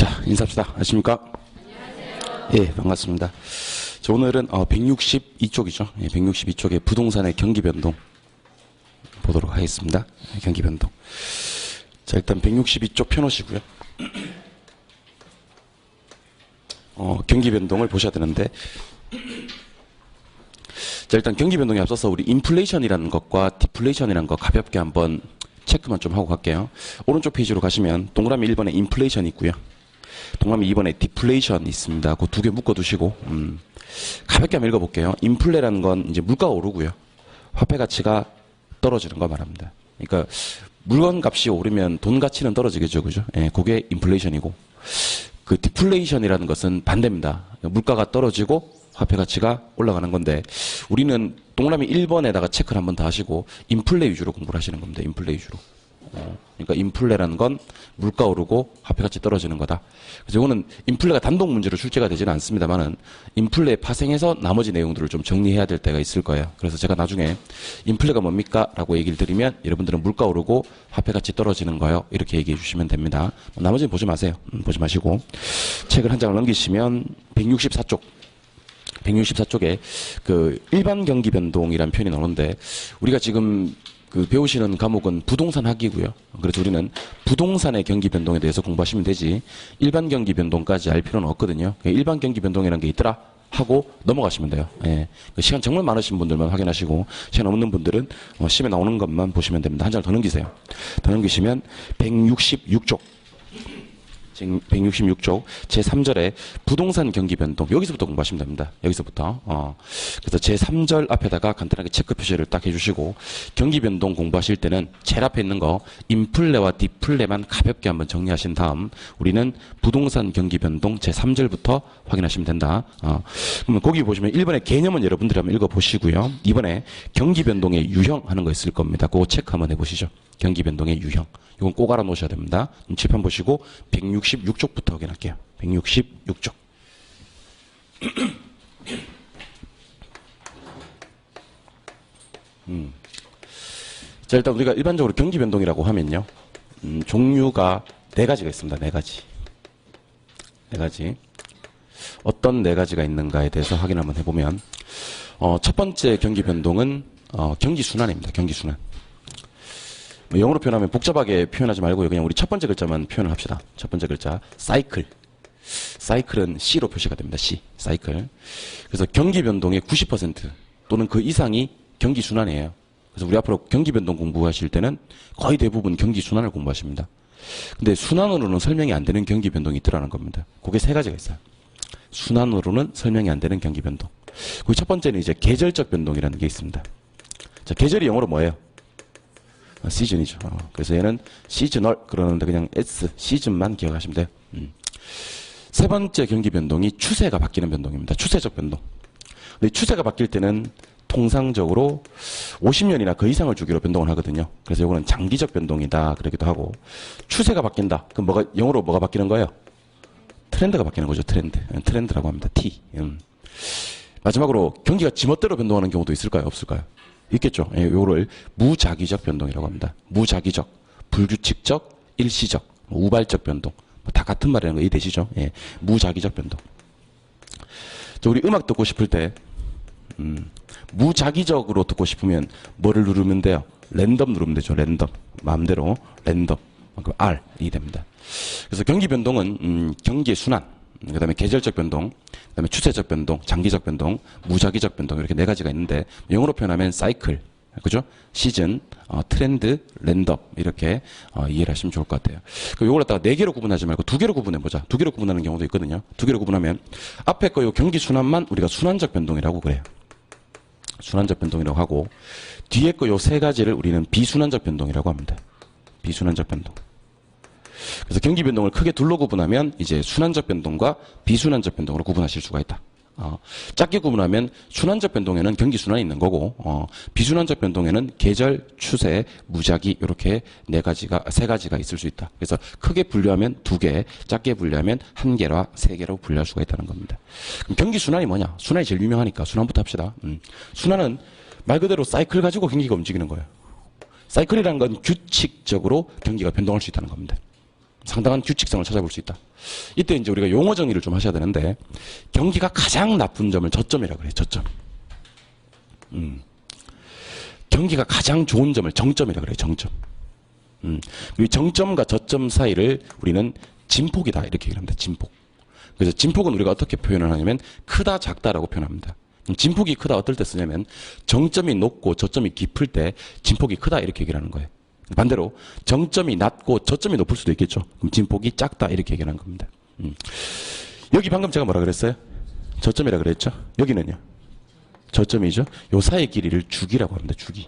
자, 인사합시다. 안녕하십니까? 안녕하세요. 예, 반갑습니다. 자, 오늘은 162쪽이죠. 예, 162쪽의 부동산의 경기 변동 보도록 하겠습니다. 경기 변동. 자, 일단 162쪽 펴놓으시고요. 경기 변동을 보셔야 되는데, 자, 일단 경기 변동에 앞서서 우리 인플레이션이라는 것과 디플레이션이라는 것 가볍게 한번 체크만 좀 하고 갈게요. 오른쪽 페이지로 가시면 동그라미 1번에 인플레이션이 있고요. 동그라미 2번에 디플레이션이 있습니다. 그 두 개 묶어두시고 가볍게 한번 읽어볼게요. 인플레라는 건 이제 물가가 오르고요. 화폐 가치가 떨어지는 거 말합니다. 그러니까 물건 값이 오르면 돈 가치는 떨어지겠죠, 그죠? 예, 그게 인플레이션이고, 그 디플레이션이라는 것은 반대입니다. 물가가 떨어지고 화폐 가치가 올라가는 건데, 우리는 동그라미 1번에다가 체크를 한번 더 하시고 인플레 위주로 공부를 하시는 겁니다. 인플레 위주로. 그러니까 인플레라는 건 물가 오르고 화폐 가치 떨어지는 거다. 그래서 이거는 인플레가 단독 문제로 출제가 되지는 않습니다만은 인플레 파생해서 나머지 내용들을 좀 정리해야 될 때가 있을 거예요. 그래서 제가 나중에 인플레가 뭡니까? 라고 얘기를 드리면 여러분들은 물가 오르고 화폐 가치 떨어지는 거요. 이렇게 얘기해 주시면 됩니다. 나머지는 보지 마세요. 보지 마시고 책을 한 장을 넘기시면 164쪽. 164쪽에 그 일반 경기 변동이라는 표현이 나오는데, 우리가 지금 그 배우시는 과목은 부동산 학이고요. 그래서 우리는 부동산의 경기 변동에 대해서 공부하시면 되지 일반 경기 변동까지 알 필요는 없거든요. 일반 경기 변동이라는 게 있더라 하고 넘어가시면 돼요. 예. 시간 정말 많으신 분들만 확인하시고 시간 없는 분들은 시험에 나오는 것만 보시면 됩니다. 한 장 더 넘기세요. 더 넘기시면 166쪽. 166쪽 제3절에 부동산 경기 변동, 여기서부터 공부하시면 됩니다. 여기서부터. 그래서 제3절 앞에다가 간단하게 체크 표시를 딱 해주시고, 경기 변동 공부하실 때는 제일 앞에 있는 거 인플레와 디플레만 가볍게 한번 정리하신 다음 우리는 부동산 경기 변동 제3절부터 확인하시면 된다. 그러면 거기 보시면 1번의 개념은 여러분들이 한번 읽어보시고요. 2번에 경기 변동의 유형 하는 거 있을 겁니다. 그거 체크 한번 해보시죠. 경기 변동의 유형. 이건 꼭 알아 놓으셔야 됩니다. 칠판 보시고 166쪽부터 확인할게요. 166쪽. 자, 일단 우리가 일반적으로 경기 변동이라고 하면요. 종류가 4가지가 있습니다. 4가지. 4가지. 어떤 4가지가 있는가에 대해서 확인 한번 해보면, 첫 번째 경기 변동은 경기 순환입니다. 경기 순환. 영어로 표현하면 복잡하게 표현하지 말고요. 그냥 우리 첫 번째 글자만 표현을 합시다. 첫 번째 글자, 사이클. 사이클은 C로 표시가 됩니다. C, 사이클. 그래서 경기 변동의 90% 또는 그 이상이 경기 순환이에요. 그래서 우리 앞으로 경기 변동 공부하실 때는 거의 대부분 경기 순환을 공부하십니다. 근데 순환으로는 설명이 안 되는 경기 변동이 있더라는 겁니다. 그게 3가지가 있어요. 순환으로는 설명이 안 되는 경기 변동. 그 첫 번째는 이제 계절적 변동이라는 게 있습니다. 자, 계절이 영어로 뭐예요? 시즌이죠. 그래서 얘는 시즈널 그러는데 그냥 S, 시즌만 기억하시면 돼요. 세 번째 경기 변동이 추세가 바뀌는 변동입니다. 추세적 변동. 근데 추세가 바뀔 때는 통상적으로 50년이나 그 이상을 주기로 변동을 하거든요. 그래서 이거는 장기적 변동이다 그러기도 하고, 추세가 바뀐다. 그럼 영어로 뭐가 바뀌는 거예요? 트렌드가 바뀌는 거죠. 트렌드라고 합니다. T. 마지막으로 경기가 지멋대로 변동하는 경우도 있을까요? 없을까요? 있겠죠. 예, 요거를 무작위적 변동이라고 합니다. 무작위적, 불규칙적, 일시적, 우발적 변동. 다 같은 말이라는 거 이해되시죠? 예, 무작위적 변동. 자, 우리 음악 듣고 싶을 때, 무작위적으로 듣고 싶으면 뭐를 누르면 돼요? 랜덤 누르면 되죠. 랜덤. 마음대로 랜덤. 그럼 R 이 됩니다. 그래서 경기 변동은 경기의 순환, 그 다음에 계절적 변동, 그 다음에 추세적 변동, 장기적 변동, 무작위적 변동, 이렇게 4가지가 있는데, 영어로 표현하면 사이클, 그죠? 시즌, 트렌드, 랜덤, 이렇게 이해를 하시면 좋을 것 같아요. 요걸 갖다가 4개로 구분하지 말고 2개로 구분해보자. 2개로 구분하는 경우도 있거든요. 2개로 구분하면 앞에 거 요 경기 순환만 우리가 순환적 변동이라고 그래요. 순환적 변동이라고 하고, 뒤에 거 요 3가지를 우리는 비순환적 변동이라고 합니다. 비순환적 변동. 그래서 경기 변동을 크게 둘로 구분하면 이제 순환적 변동과 비순환적 변동으로 구분하실 수가 있다. 작게 구분하면 순환적 변동에는 경기 순환이 있는 거고, 비순환적 변동에는 계절, 추세, 무작위 이렇게 3가지가 있을 수 있다. 그래서 크게 분류하면 2개, 작게 분류하면 1개와 3개로 분류할 수가 있다는 겁니다. 그럼 경기 순환이 뭐냐? 순환이 제일 유명하니까 순환부터 합시다. 순환은 말 그대로 사이클 가지고 경기가 움직이는 거예요. 사이클이라는 건 규칙적으로 경기가 변동할 수 있다는 겁니다. 상당한 규칙성을 찾아볼 수 있다. 이때 이제 우리가 용어 정리를 좀 하셔야 되는데, 경기가 가장 나쁜 점을 저점이라고 그래요, 저점. 경기가 가장 좋은 점을 정점이라고 그래요, 정점. 이 정점과 저점 사이를 우리는 진폭이다, 이렇게 얘기를 합니다, 진폭. 그래서 진폭은 우리가 어떻게 표현을 하냐면, 크다, 작다라고 표현합니다. 진폭이 크다, 어떨 때 쓰냐면, 정점이 높고 저점이 깊을 때 진폭이 크다, 이렇게 얘기를 하는 거예요. 반대로 정점이 낮고 저점이 높을 수도 있겠죠. 그럼 진폭이 작다, 이렇게 얘기하는 겁니다. 여기 방금 제가 뭐라 그랬어요? 저점이라 그랬죠. 여기는요, 저점이죠. 요 사이 길이를 주기라고 합니다. 주기.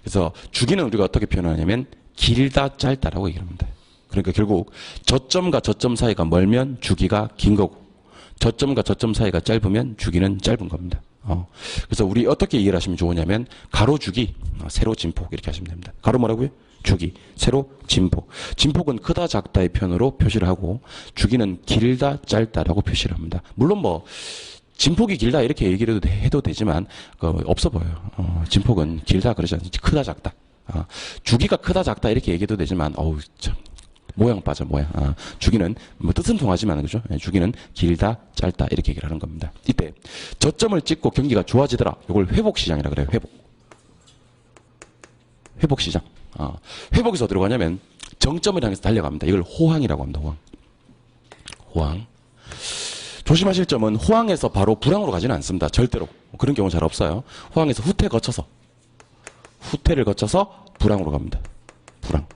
그래서 주기는 우리가 어떻게 표현하냐면 길다, 짧다라고 얘기합니다. 그러니까 결국 저점과 저점 사이가 멀면 주기가 긴 거고, 저점과 저점 사이가 짧으면 주기는 짧은 겁니다. 그래서 우리 어떻게 이해를 하시면 좋으냐면, 가로 주기, 세로 진폭, 이렇게 하시면 됩니다. 가로 뭐라고요? 주기, 세로 진폭. 진폭은 크다, 작다의 편으로 표시를 하고, 주기는 길다, 짧다라고 표시를 합니다. 물론 뭐 진폭이 길다 이렇게 얘기를 해도 되지만 없어 보여요. 진폭은 길다 그러지 않지, 크다, 작다. 주기가 크다, 작다 이렇게 얘기해도 되지만, 어우 참, 모양 빠져, 모양. 주기는 뭐 뜻은 통하지만, 그죠? 주기는 길다, 짧다 이렇게 얘기를 하는 겁니다. 이때 저점을 찍고 경기가 좋아지더라, 이걸 회복 시장이라 그래요. 회복 시장. 회복에서 어디로 가냐면 정점을 향해서 달려갑니다. 이걸 호황이라고 합니다. 호황. 조심하실 점은, 호황에서 바로 불황으로 가지는 않습니다. 절대로. 그런 경우 잘 없어요. 호황에서 후퇴를 거쳐서 불황으로 갑니다. 불황.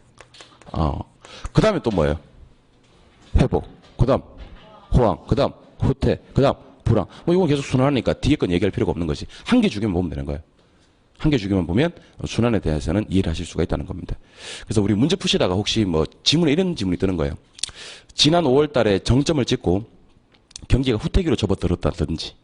그 다음에 또 뭐예요? 회복. 그 다음 호황. 그 다음 후퇴. 그 다음 불황. 뭐 이건 계속 순환하니까 뒤에 건 얘기할 필요가 없는 거지. 한 개 주기만 보면 되는 거예요. 한 개 주기만 보면 순환에 대해서는 이해를 하실 수가 있다는 겁니다. 그래서 우리 문제 푸시다가 혹시 뭐 지문에 이런 지문이 뜨는 거예요. 지난 5월 달에 정점을 찍고 경기가 후퇴기로 접어들었다든지,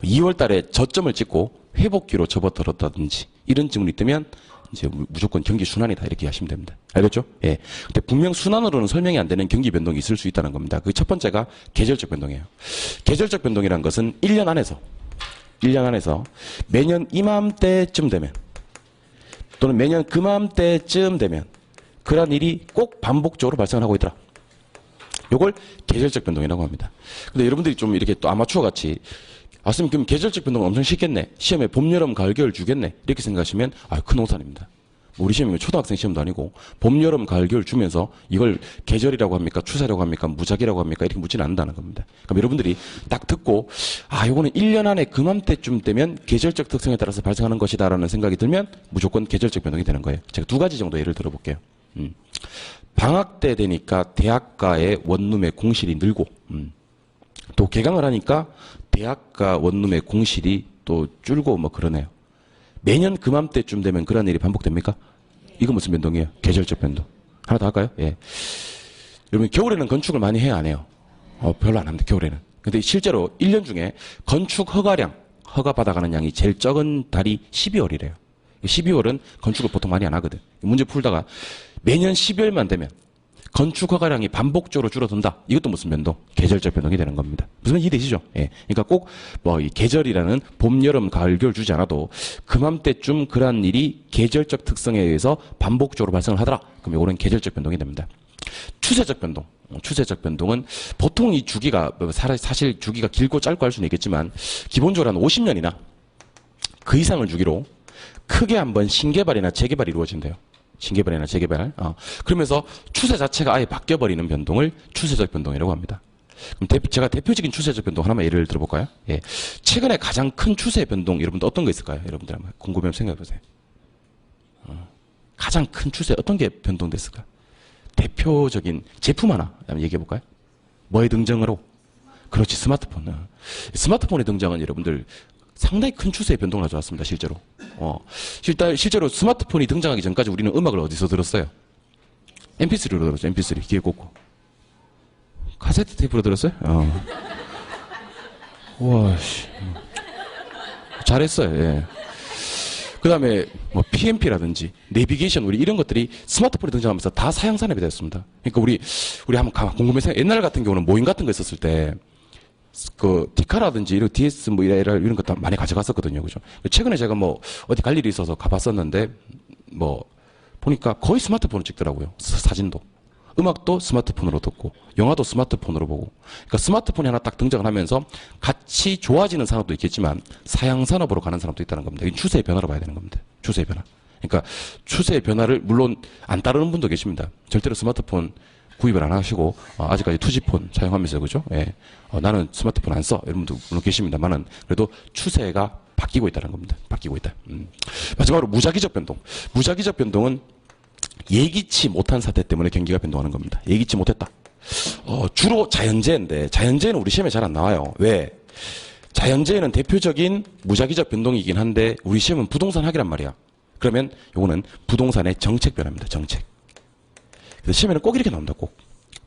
2월 달에 저점을 찍고 회복기로 접어들었다든지, 이런 지문이 뜨면 이제 무조건 경기 순환이다, 이렇게 하시면 됩니다. 알겠죠? 예. 근데 분명 순환으로는 설명이 안 되는 경기 변동이 있을 수 있다는 겁니다. 그 첫 번째가 계절적 변동이에요. 계절적 변동이라는 것은 1년 안에서 매년 이맘때쯤 되면, 또는 매년 그맘때쯤 되면 그러한 일이 꼭 반복적으로 발생을 하고 있더라. 요걸 계절적 변동이라고 합니다. 근데 여러분들이 좀 이렇게 또 아마추어 같이, 선생님 그럼 계절적 변동은 엄청 쉽겠네, 시험에 봄, 여름, 가을, 겨울 주겠네, 이렇게 생각하시면 큰 오산입니다. 우리 시험이 초등학생 시험도 아니고 봄, 여름, 가을, 겨울 주면서 이걸 계절이라고 합니까, 추세라고 합니까, 무작이라고 합니까, 이렇게 묻지는 않는다는 겁니다. 그럼 여러분들이 딱 듣고 요거는 1년 안에 그맘때쯤 되면 계절적 특성에 따라서 발생하는 것이다 라는 생각이 들면 무조건 계절적 변동이 되는 거예요. 제가 두 가지 정도 예를 들어볼게요. 방학 때 되니까 대학가의 원룸의 공실이 늘고, 또 개강을 하니까 대학가 원룸의 공실이 또 줄고 뭐 그러네요. 매년 그맘때쯤 되면 그런 일이 반복됩니까? 이거 무슨 변동이에요? 계절적 변동. 하나 더 할까요? 예. 여러분 겨울에는 건축을 많이 해야 안 해요? 별로 안 합니다, 겨울에는. 근데 실제로 1년 중에 건축 허가 받아가는 양이 제일 적은 달이 12월이래요. 12월은 건축을 보통 많이 안 하거든. 문제 풀다가 매년 12월만 되면 건축 허가량이 반복적으로 줄어든다. 이것도 무슨 변동? 계절적 변동이 되는 겁니다. 무슨 이해되시죠? 예. 그러니까 꼭 뭐 이 계절이라는 봄, 여름, 가을, 겨울 주지 않아도 그맘때쯤 그러한 일이 계절적 특성에 의해서 반복적으로 발생을 하더라. 그럼 이거는 계절적 변동이 됩니다. 추세적 변동. 추세적 변동은 보통 이 주기가 사실 주기가 길고 짧고 할 수는 있겠지만 기본적으로 한 50년이나 그 이상을 주기로 크게 한번 신개발이나 재개발이 이루어진대요. 신개발이나 재개발. 그러면서 추세 자체가 아예 바뀌어버리는 변동을 추세적 변동이라고 합니다. 그럼 제가 대표적인 추세적 변동 하나만 예를 들어볼까요? 예. 최근에 가장 큰 추세 변동, 여러분들 어떤 거 있을까요? 여러분들 한번 궁금하면 생각해보세요. 가장 큰 추세, 어떤 게 변동됐을까? 대표적인 제품 하나 한번 얘기해볼까요? 뭐의 등장으로? 그렇지, 스마트폰. 스마트폰의 등장은 여러분들 상당히 큰 추세의 변동을 가져왔습니다, 실제로. 실제로 스마트폰이 등장하기 전까지 우리는 음악을 어디서 들었어요? MP3로 들었죠, MP3. 귀에 꽂고. 카세트 테이프로 들었어요? 와, 씨. 잘했어요, 예. 그 다음에 뭐 PMP라든지 내비게이션, 우리 이런 것들이 스마트폰이 등장하면서 다 사양 산업이 되었습니다. 그러니까 우리 한번 궁금해서, 옛날 같은 경우는 모임 같은 거 있었을 때 디카라든지 이런 DS 뭐 이런 것 많이 가져갔었거든요. 그죠? 최근에 제가 뭐 어디 갈 일이 있어서 가봤었는데 뭐 보니까 거의 스마트폰을 찍더라고요. 사진도. 음악도 스마트폰으로 듣고 영화도 스마트폰으로 보고 그러니까 스마트폰이 하나 딱 등장을 하면서 같이 좋아지는 산업도 있겠지만 사양 산업으로 가는 사람도 있다는 겁니다. 이 추세의 변화로 봐야 되는 겁니다. 추세의 변화. 그러니까 추세의 변화를 물론 안 따르는 분도 계십니다. 절대로 스마트폰 구입을 안 하시고 아직까지 투지폰 사용하면서 그죠? 예. 나는 스마트폰 안 써. 이런 분도 물론 계십니다만은 그래도 추세가 바뀌고 있다는 겁니다. 바뀌고 있다. 마지막으로 무작위적 변동. 무작위적 변동은 예기치 못한 사태 때문에 경기가 변동하는 겁니다. 예기치 못했다. 주로 자연재해인데 자연재해는 우리 시험에 잘 안 나와요. 왜? 자연재해는 대표적인 무작위적 변동이긴 한데 우리 시험은 부동산 학이란 말이야. 그러면 요거는 부동산의 정책 변화입니다. 정책. 그래서 시험에는 꼭 이렇게 나온다.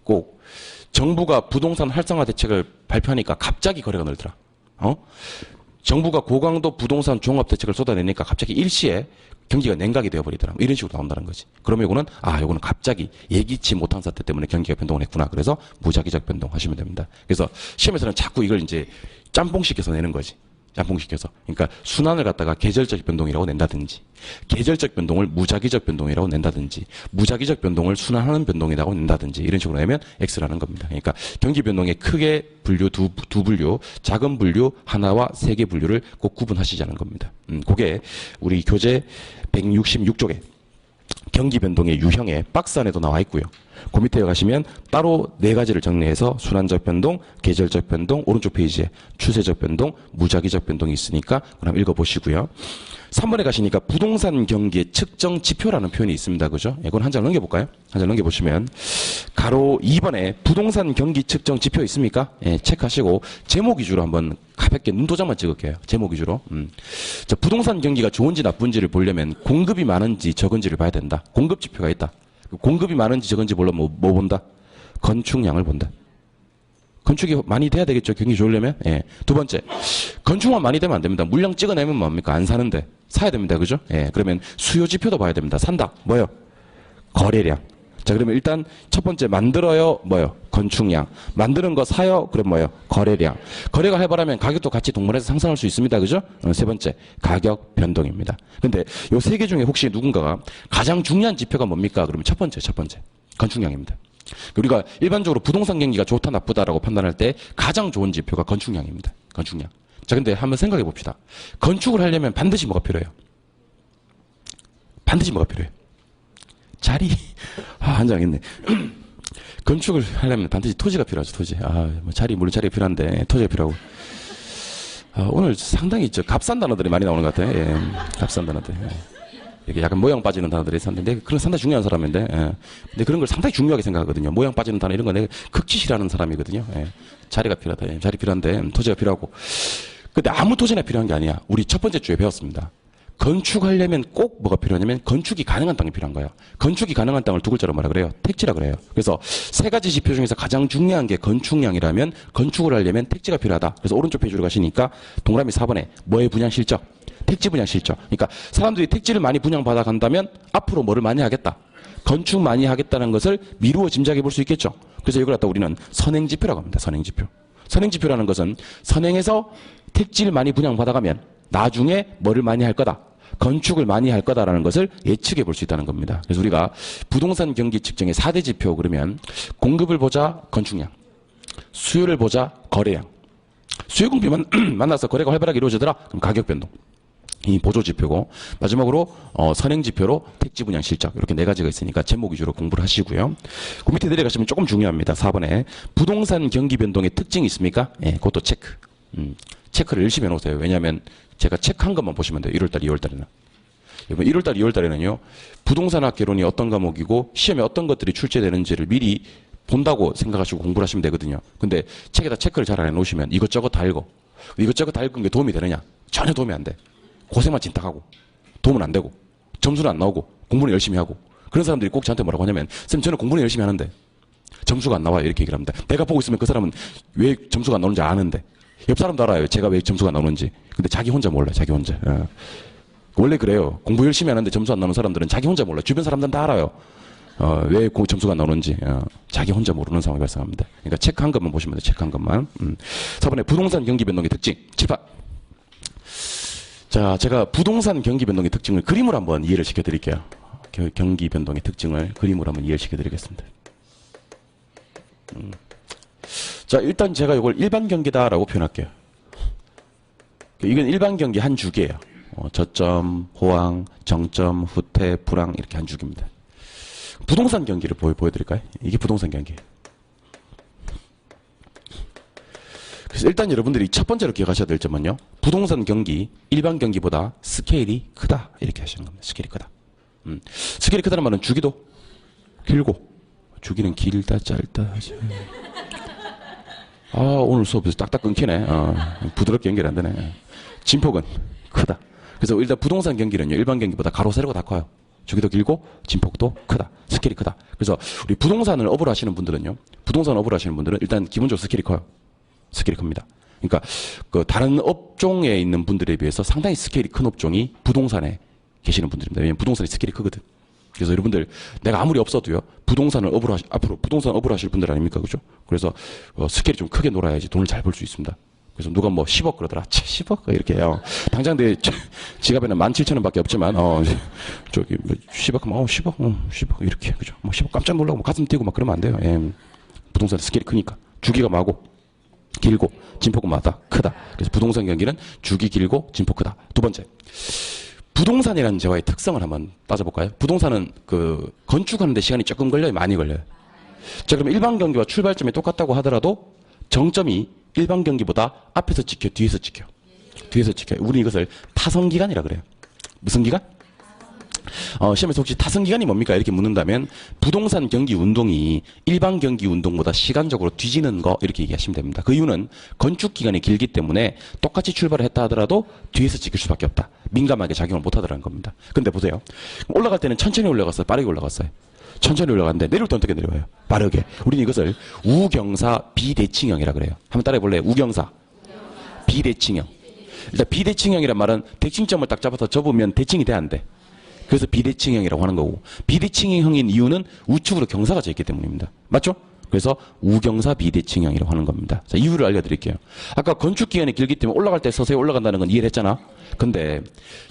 꼭. 정부가 부동산 활성화 대책을 발표하니까 갑자기 거래가 늘더라. 정부가 고강도 부동산 종합 대책을 쏟아내니까 갑자기 일시에 경기가 냉각이 되어버리더라. 이런 식으로 나온다는 거지. 그러면 요거는 갑자기 예기치 못한 사태 때문에 경기가 변동을 했구나. 그래서 무작위적 변동 하시면 됩니다. 그래서 시험에서는 자꾸 이걸 이제 짬뽕시켜서 내는 거지. 짬뽕시켜서. 그러니까 순환을 갖다가 계절적 변동이라고 낸다든지, 계절적 변동을 무작위적 변동이라고 낸다든지, 무작위적 변동을 순환하는 변동이라고 낸다든지, 이런 식으로 내면 X라는 겁니다. 그러니까 경기 변동의 크게 분류, 두 분류, 작은 분류, 하나와 세 개 분류를 꼭 구분하시자는 겁니다. 그게 우리 교재 166쪽에 경기 변동의 유형에 박스 안에도 나와 있고요. 그 밑에 가시면 따로 네 가지를 정리해서 순환적 변동, 계절적 변동, 오른쪽 페이지에 추세적 변동, 무작위적 변동이 있으니까 그럼 읽어보시고요. 3번에 가시니까 부동산 경기의 측정 지표라는 표현이 있습니다. 그죠? 이건 한 장 넘겨볼까요? 한 장 넘겨보시면 가로 2번에 부동산 경기 측정 지표 있습니까? 예, 체크하시고 제목 위주로 한번 가볍게 눈도장만 찍을게요. 제목 위주로. 자, 부동산 경기가 좋은지 나쁜지를 보려면 공급이 많은지 적은지를 봐야 된다. 공급 지표가 있다. 공급이 많은지 적은지 보려면 뭐 본다? 건축량을 본다. 건축이 많이 돼야 되겠죠. 경기 좋으려면. 예. 두 번째, 건축만 많이 되면 안 됩니다. 물량 찍어내면 뭡니까? 안 사는데. 사야 됩니다. 그죠? 예. 그러면 수요 지표도 봐야 됩니다. 산다. 뭐요? 거래량. 자, 그러면 일단 첫 번째 만들어요. 뭐요? 건축량. 만드는 거 사요. 그럼 뭐요? 거래량. 거래가 활발하면 가격도 같이 동반해서 상승할 수 있습니다. 그죠? 세 번째, 가격 변동입니다. 근데 요 세 개 중에 혹시 누군가가 가장 중요한 지표가 뭡니까? 그러면 첫 번째. 건축량입니다. 우리가 일반적으로 부동산 경기가 좋다 나쁘다라고 판단할 때 가장 좋은 지표가 건축량입니다. 건축량. 자, 근데 한번 생각해 봅시다. 건축을 하려면 반드시 뭐가 필요해요? 반드시 뭐가 필요해요? 자리. 한 장 있네. 건축을 하려면 반드시 토지가 필요하죠, 토지. 물론 자리가 필요한데, 토지가 필요하고. 오늘 상당히 값싼 단어들이 많이 나오는 것 같아요. 예, 값싼 단어들. 예. 이게 약간 모양 빠지는 단어들이 있었는데, 그런 상당히 중요한 사람인데, 예. 근데 그런 걸 상당히 중요하게 생각하거든요. 모양 빠지는 단어 이런 거 내가 극히 싫어하는 사람이거든요. 예. 자리가 필요하다. 예. 자리 필요한데, 토지가 필요하고. 근데 아무 토지나 필요한 게 아니야. 우리 첫 번째 주에 배웠습니다. 건축하려면 꼭 뭐가 필요하냐면 건축이 가능한 땅이 필요한 거예요. 건축이 가능한 땅을 두 글자로 뭐라 그래요? 택지라 그래요. 그래서 세 가지 지표 중에서 가장 중요한 게 건축량이라면 건축을 하려면 택지가 필요하다. 그래서 오른쪽 페이지로 가시니까 동그라미 4번에 뭐의 분양 실적? 택지 분양 실적. 그러니까 사람들이 택지를 많이 분양받아 간다면 앞으로 뭐를 많이 하겠다. 건축 많이 하겠다는 것을 미루어 짐작해 볼 수 있겠죠. 그래서 이걸 갖다 우리는 선행지표라고 합니다. 선행지표. 선행지표라는 것은 선행해서 택지를 많이 분양받아 가면 나중에 뭐를 많이 할 거다. 건축을 많이 할 거다라는 것을 예측해 볼 수 있다는 겁니다. 그래서 우리가 부동산 경기 측정의 4대 지표 그러면 공급을 보자 건축량, 수요를 보자 거래량, 수요 공급이 만나서 거래가 활발하게 이루어지더라. 그럼 가격 변동. 이 보조 지표고 마지막으로 선행 지표로 택지 분양 실적 이렇게 네 가지가 있으니까 제목 위주로 공부를 하시고요. 그 밑에 내려가시면 조금 중요합니다. 4번에 부동산 경기 변동의 특징이 있습니까? 예, 그것도 체크. 체크를 열심히 해놓으세요. 왜냐하면 제가 체크한 것만 보시면 돼요. 1월달, 2월달에는. 여러분 1월달, 2월달에는요. 부동산학 개론이 어떤 과목이고 시험에 어떤 것들이 출제되는지를 미리 본다고 생각하시고 공부를 하시면 되거든요. 근데 책에다 체크를 잘 안 해놓으시면 이것저것 다 읽어. 이것저것 다 읽은 게 도움이 되느냐? 전혀 도움이 안 돼. 고생만 진탁하고 도움은 안 되고 점수는 안 나오고 공부는 열심히 하고 그런 사람들이 꼭 저한테 뭐라고 하냐면 쌤 저는 공부는 열심히 하는데 점수가 안 나와요. 이렇게 얘기를 합니다. 내가 보고 있으면 그 사람은 왜 점수가 안 나오는지 아는데 옆 사람도 알아요. 제가 왜 점수가 안 나오는지. 근데 자기 혼자 몰라요. 자기 혼자. 원래 그래요. 공부 열심히 하는데 점수 안 나오는 사람들은 자기 혼자 몰라요. 주변 사람들은 다 알아요. 왜 점수가 안 나오는지. 자기 혼자 모르는 상황이 발생합니다. 그러니까 체크한 것만 보시면 돼요. 체크한 것만. 4번에 부동산 경기 변동의 특징. 7번. 자, 제가 부동산 경기 변동의 특징을 그림으로 한번 이해를 시켜드릴게요. 경기 변동의 특징을 그림으로 한번 이해를 시켜드리겠습니다. 자, 일단 제가 이걸 일반 경기다라고 표현할게요. 이건 일반 경기 한 주기예요. 저점, 호황, 정점, 후퇴, 불황 이렇게 한 주기입니다. 부동산 경기를 보여드릴까요? 이게 부동산 경기예요. 그래서 일단 여러분들이 첫 번째로 기억하셔야 될 점은요. 부동산 경기, 일반 경기보다 스케일이 크다. 이렇게 하시는 겁니다. 스케일이 크다. 스케일이 크다는 말은 주기도 길고, 주기는 길다, 짧다 하죠. 아, 오늘 수업에서 딱딱 끊기네. 부드럽게 연결이 안 되네. 진폭은 크다. 그래서 일단 부동산 경기는요, 일반 경기보다 가로, 세로가 다 커요. 주기도 길고, 진폭도 크다. 스케일이 크다. 그래서 우리 부동산을 업으로 하시는 분들은요, 부동산 업으로 하시는 분들은 일단 기본적으로 스케일이 커요. 스케일이 큽니다. 그러니까, 다른 업종에 있는 분들에 비해서 상당히 스케일이 큰 업종이 부동산에 계시는 분들입니다. 왜냐면 부동산이 스케일이 크거든. 그래서 여러분들, 내가 아무리 없어도요, 앞으로 부동산 업으로 하실 분들 아닙니까? 그죠? 그래서, 스케일이 좀 크게 놀아야지 돈을 잘 벌 수 있습니다. 그래서 누가 뭐 10억 그러더라. 10억? 이렇게 해요. 당장 내 지갑에는 17,000원 밖에 없지만, 저기, 10억 하면, 10억? 10억. 이렇게. 그죠? 뭐 10억 깜짝 놀라고 뭐 가슴 뛰고 막 그러면 안 돼요. 예. 부동산 스케일이 크니까. 주기가 마고, 길고, 진폭은 마다 크다. 그래서 부동산 경기는 주기 길고, 진폭 크다. 두 번째. 부동산이라는 재화의 특성을 한번 따져볼까요? 부동산은 건축하는데 시간이 조금 걸려요? 많이 걸려요? 자, 그럼 일반 경기와 출발점이 똑같다고 하더라도 정점이 일반 경기보다 앞에서 찍혀, 뒤에서 찍혀. 뒤에서 찍혀요. 우리 이것을 타성기간이라 그래요. 무슨 기간? 시험에서 혹시 타성기간이 뭡니까? 이렇게 묻는다면 부동산 경기 운동이 일반 경기 운동보다 시간적으로 뒤지는 거 이렇게 얘기하시면 됩니다. 그 이유는 건축 기간이 길기 때문에 똑같이 출발을 했다 하더라도 뒤에서 찍힐 수밖에 없다. 민감하게 작용을 못하더라는 겁니다. 근데 보세요. 올라갈 때는 천천히 올라갔어요? 빠르게 올라갔어요? 천천히 올라갔는데 내려올 때 어떻게 내려와요? 빠르게. 우리는 이것을 우경사 비대칭형이라 그래요. 한번 따라해 볼래요? 우경사 비대칭형. 일단 비대칭형이란 말은 대칭점을 딱 잡아서 접으면 대칭이 돼, 안 돼? 그래서 비대칭형이라고 하는 거고, 비대칭형인 이유는 우측으로 경사가 져 있기 때문입니다. 맞죠? 그래서 우경사 비대칭형이라고 하는 겁니다. 자, 이유를 알려드릴게요. 아까 건축 기간이 길기 때문에 올라갈 때 서서히 올라간다는 건 이해를 했잖아. 근데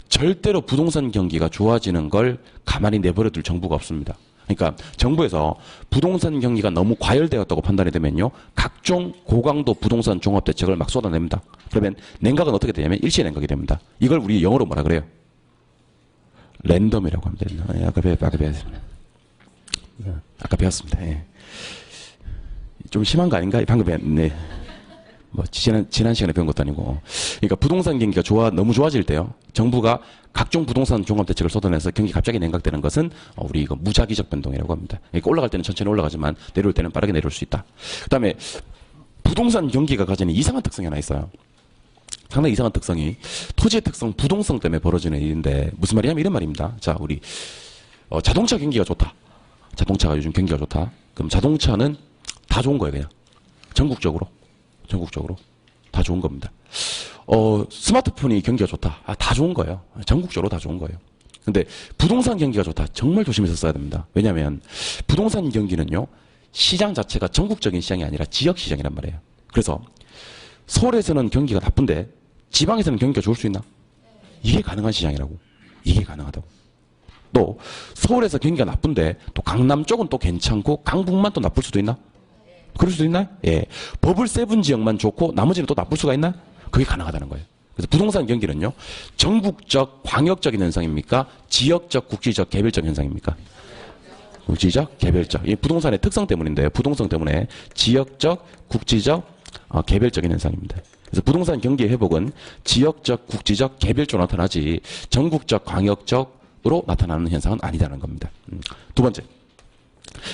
절대로 부동산 경기가 좋아지는 걸 가만히 내버려둘 정부가 없습니다. 그러니까 정부에서 부동산 경기가 너무 과열되었다고 판단이 되면요, 각종 고강도 부동산 종합 대책을 막 쏟아냅니다. 그러면 냉각은 어떻게 되냐면 일시 냉각이 됩니다. 이걸 우리 영어로 뭐라 그래요? 랜덤이라고 합니다. 아까 배웠습니다. 예. 좀 심한 거 아닌가? 방금 네. 뭐 지난 시간에 배운 것도 아니고. 그러니까 부동산 경기가 너무 좋아질 때요, 정부가 각종 부동산 종합 대책을 쏟아내서 경기 갑자기 냉각되는 것은 우리 이거 무작위적 변동이라고 합니다. 그러니까 올라갈 때는 천천히 올라가지만 내려올 때는 빠르게 내려올 수 있다. 그다음에 부동산 경기가 가지는 이상한 특성이 하나 있어요. 상당히 이상한 특성이, 토지의 특성, 부동성 때문에 벌어지는 일인데 무슨 말이냐면 이런 말입니다. 자, 우리 자동차 경기가 좋다. 자동차가 요즘 경기가 좋다. 그럼 자동차는 다 좋은 거예요, 그냥. 전국적으로 다 좋은 겁니다. 스마트폰이 경기가 좋다. 다 좋은 거예요. 전국적으로 다 좋은 거예요. 근데 부동산 경기가 좋다. 정말 조심해서 써야 됩니다. 왜냐하면 부동산 경기는요, 시장 자체가 전국적인 시장이 아니라 지역 시장이란 말이에요. 그래서 서울에서는 경기가 나쁜데 지방에서는 경기가 좋을 수 있나? 이게 가능한 시장이라고. 이게 가능하다고. 또 서울에서 경기가 나쁜데 또 강남 쪽은 또 괜찮고 강북만 또 나쁠 수도 있나? 그럴 수도 있나요? 예. 버블 세븐 지역만 좋고 나머지는 또 나쁠 수가 있나? 그게 가능하다는 거예요. 그래서 부동산 경기는요, 전국적, 광역적인 현상입니까? 지역적, 국지적, 개별적 현상입니까? 국지적, 개별적. 이 부동산의 특성 때문인데요. 부동성 때문에 지역적, 국지적, 개별적인 현상입니다. 그래서 부동산 경기의 회복은 지역적, 국지적, 개별적으로 나타나지 전국적, 광역적으로 나타나는 현상은 아니다는 겁니다. 두 번째.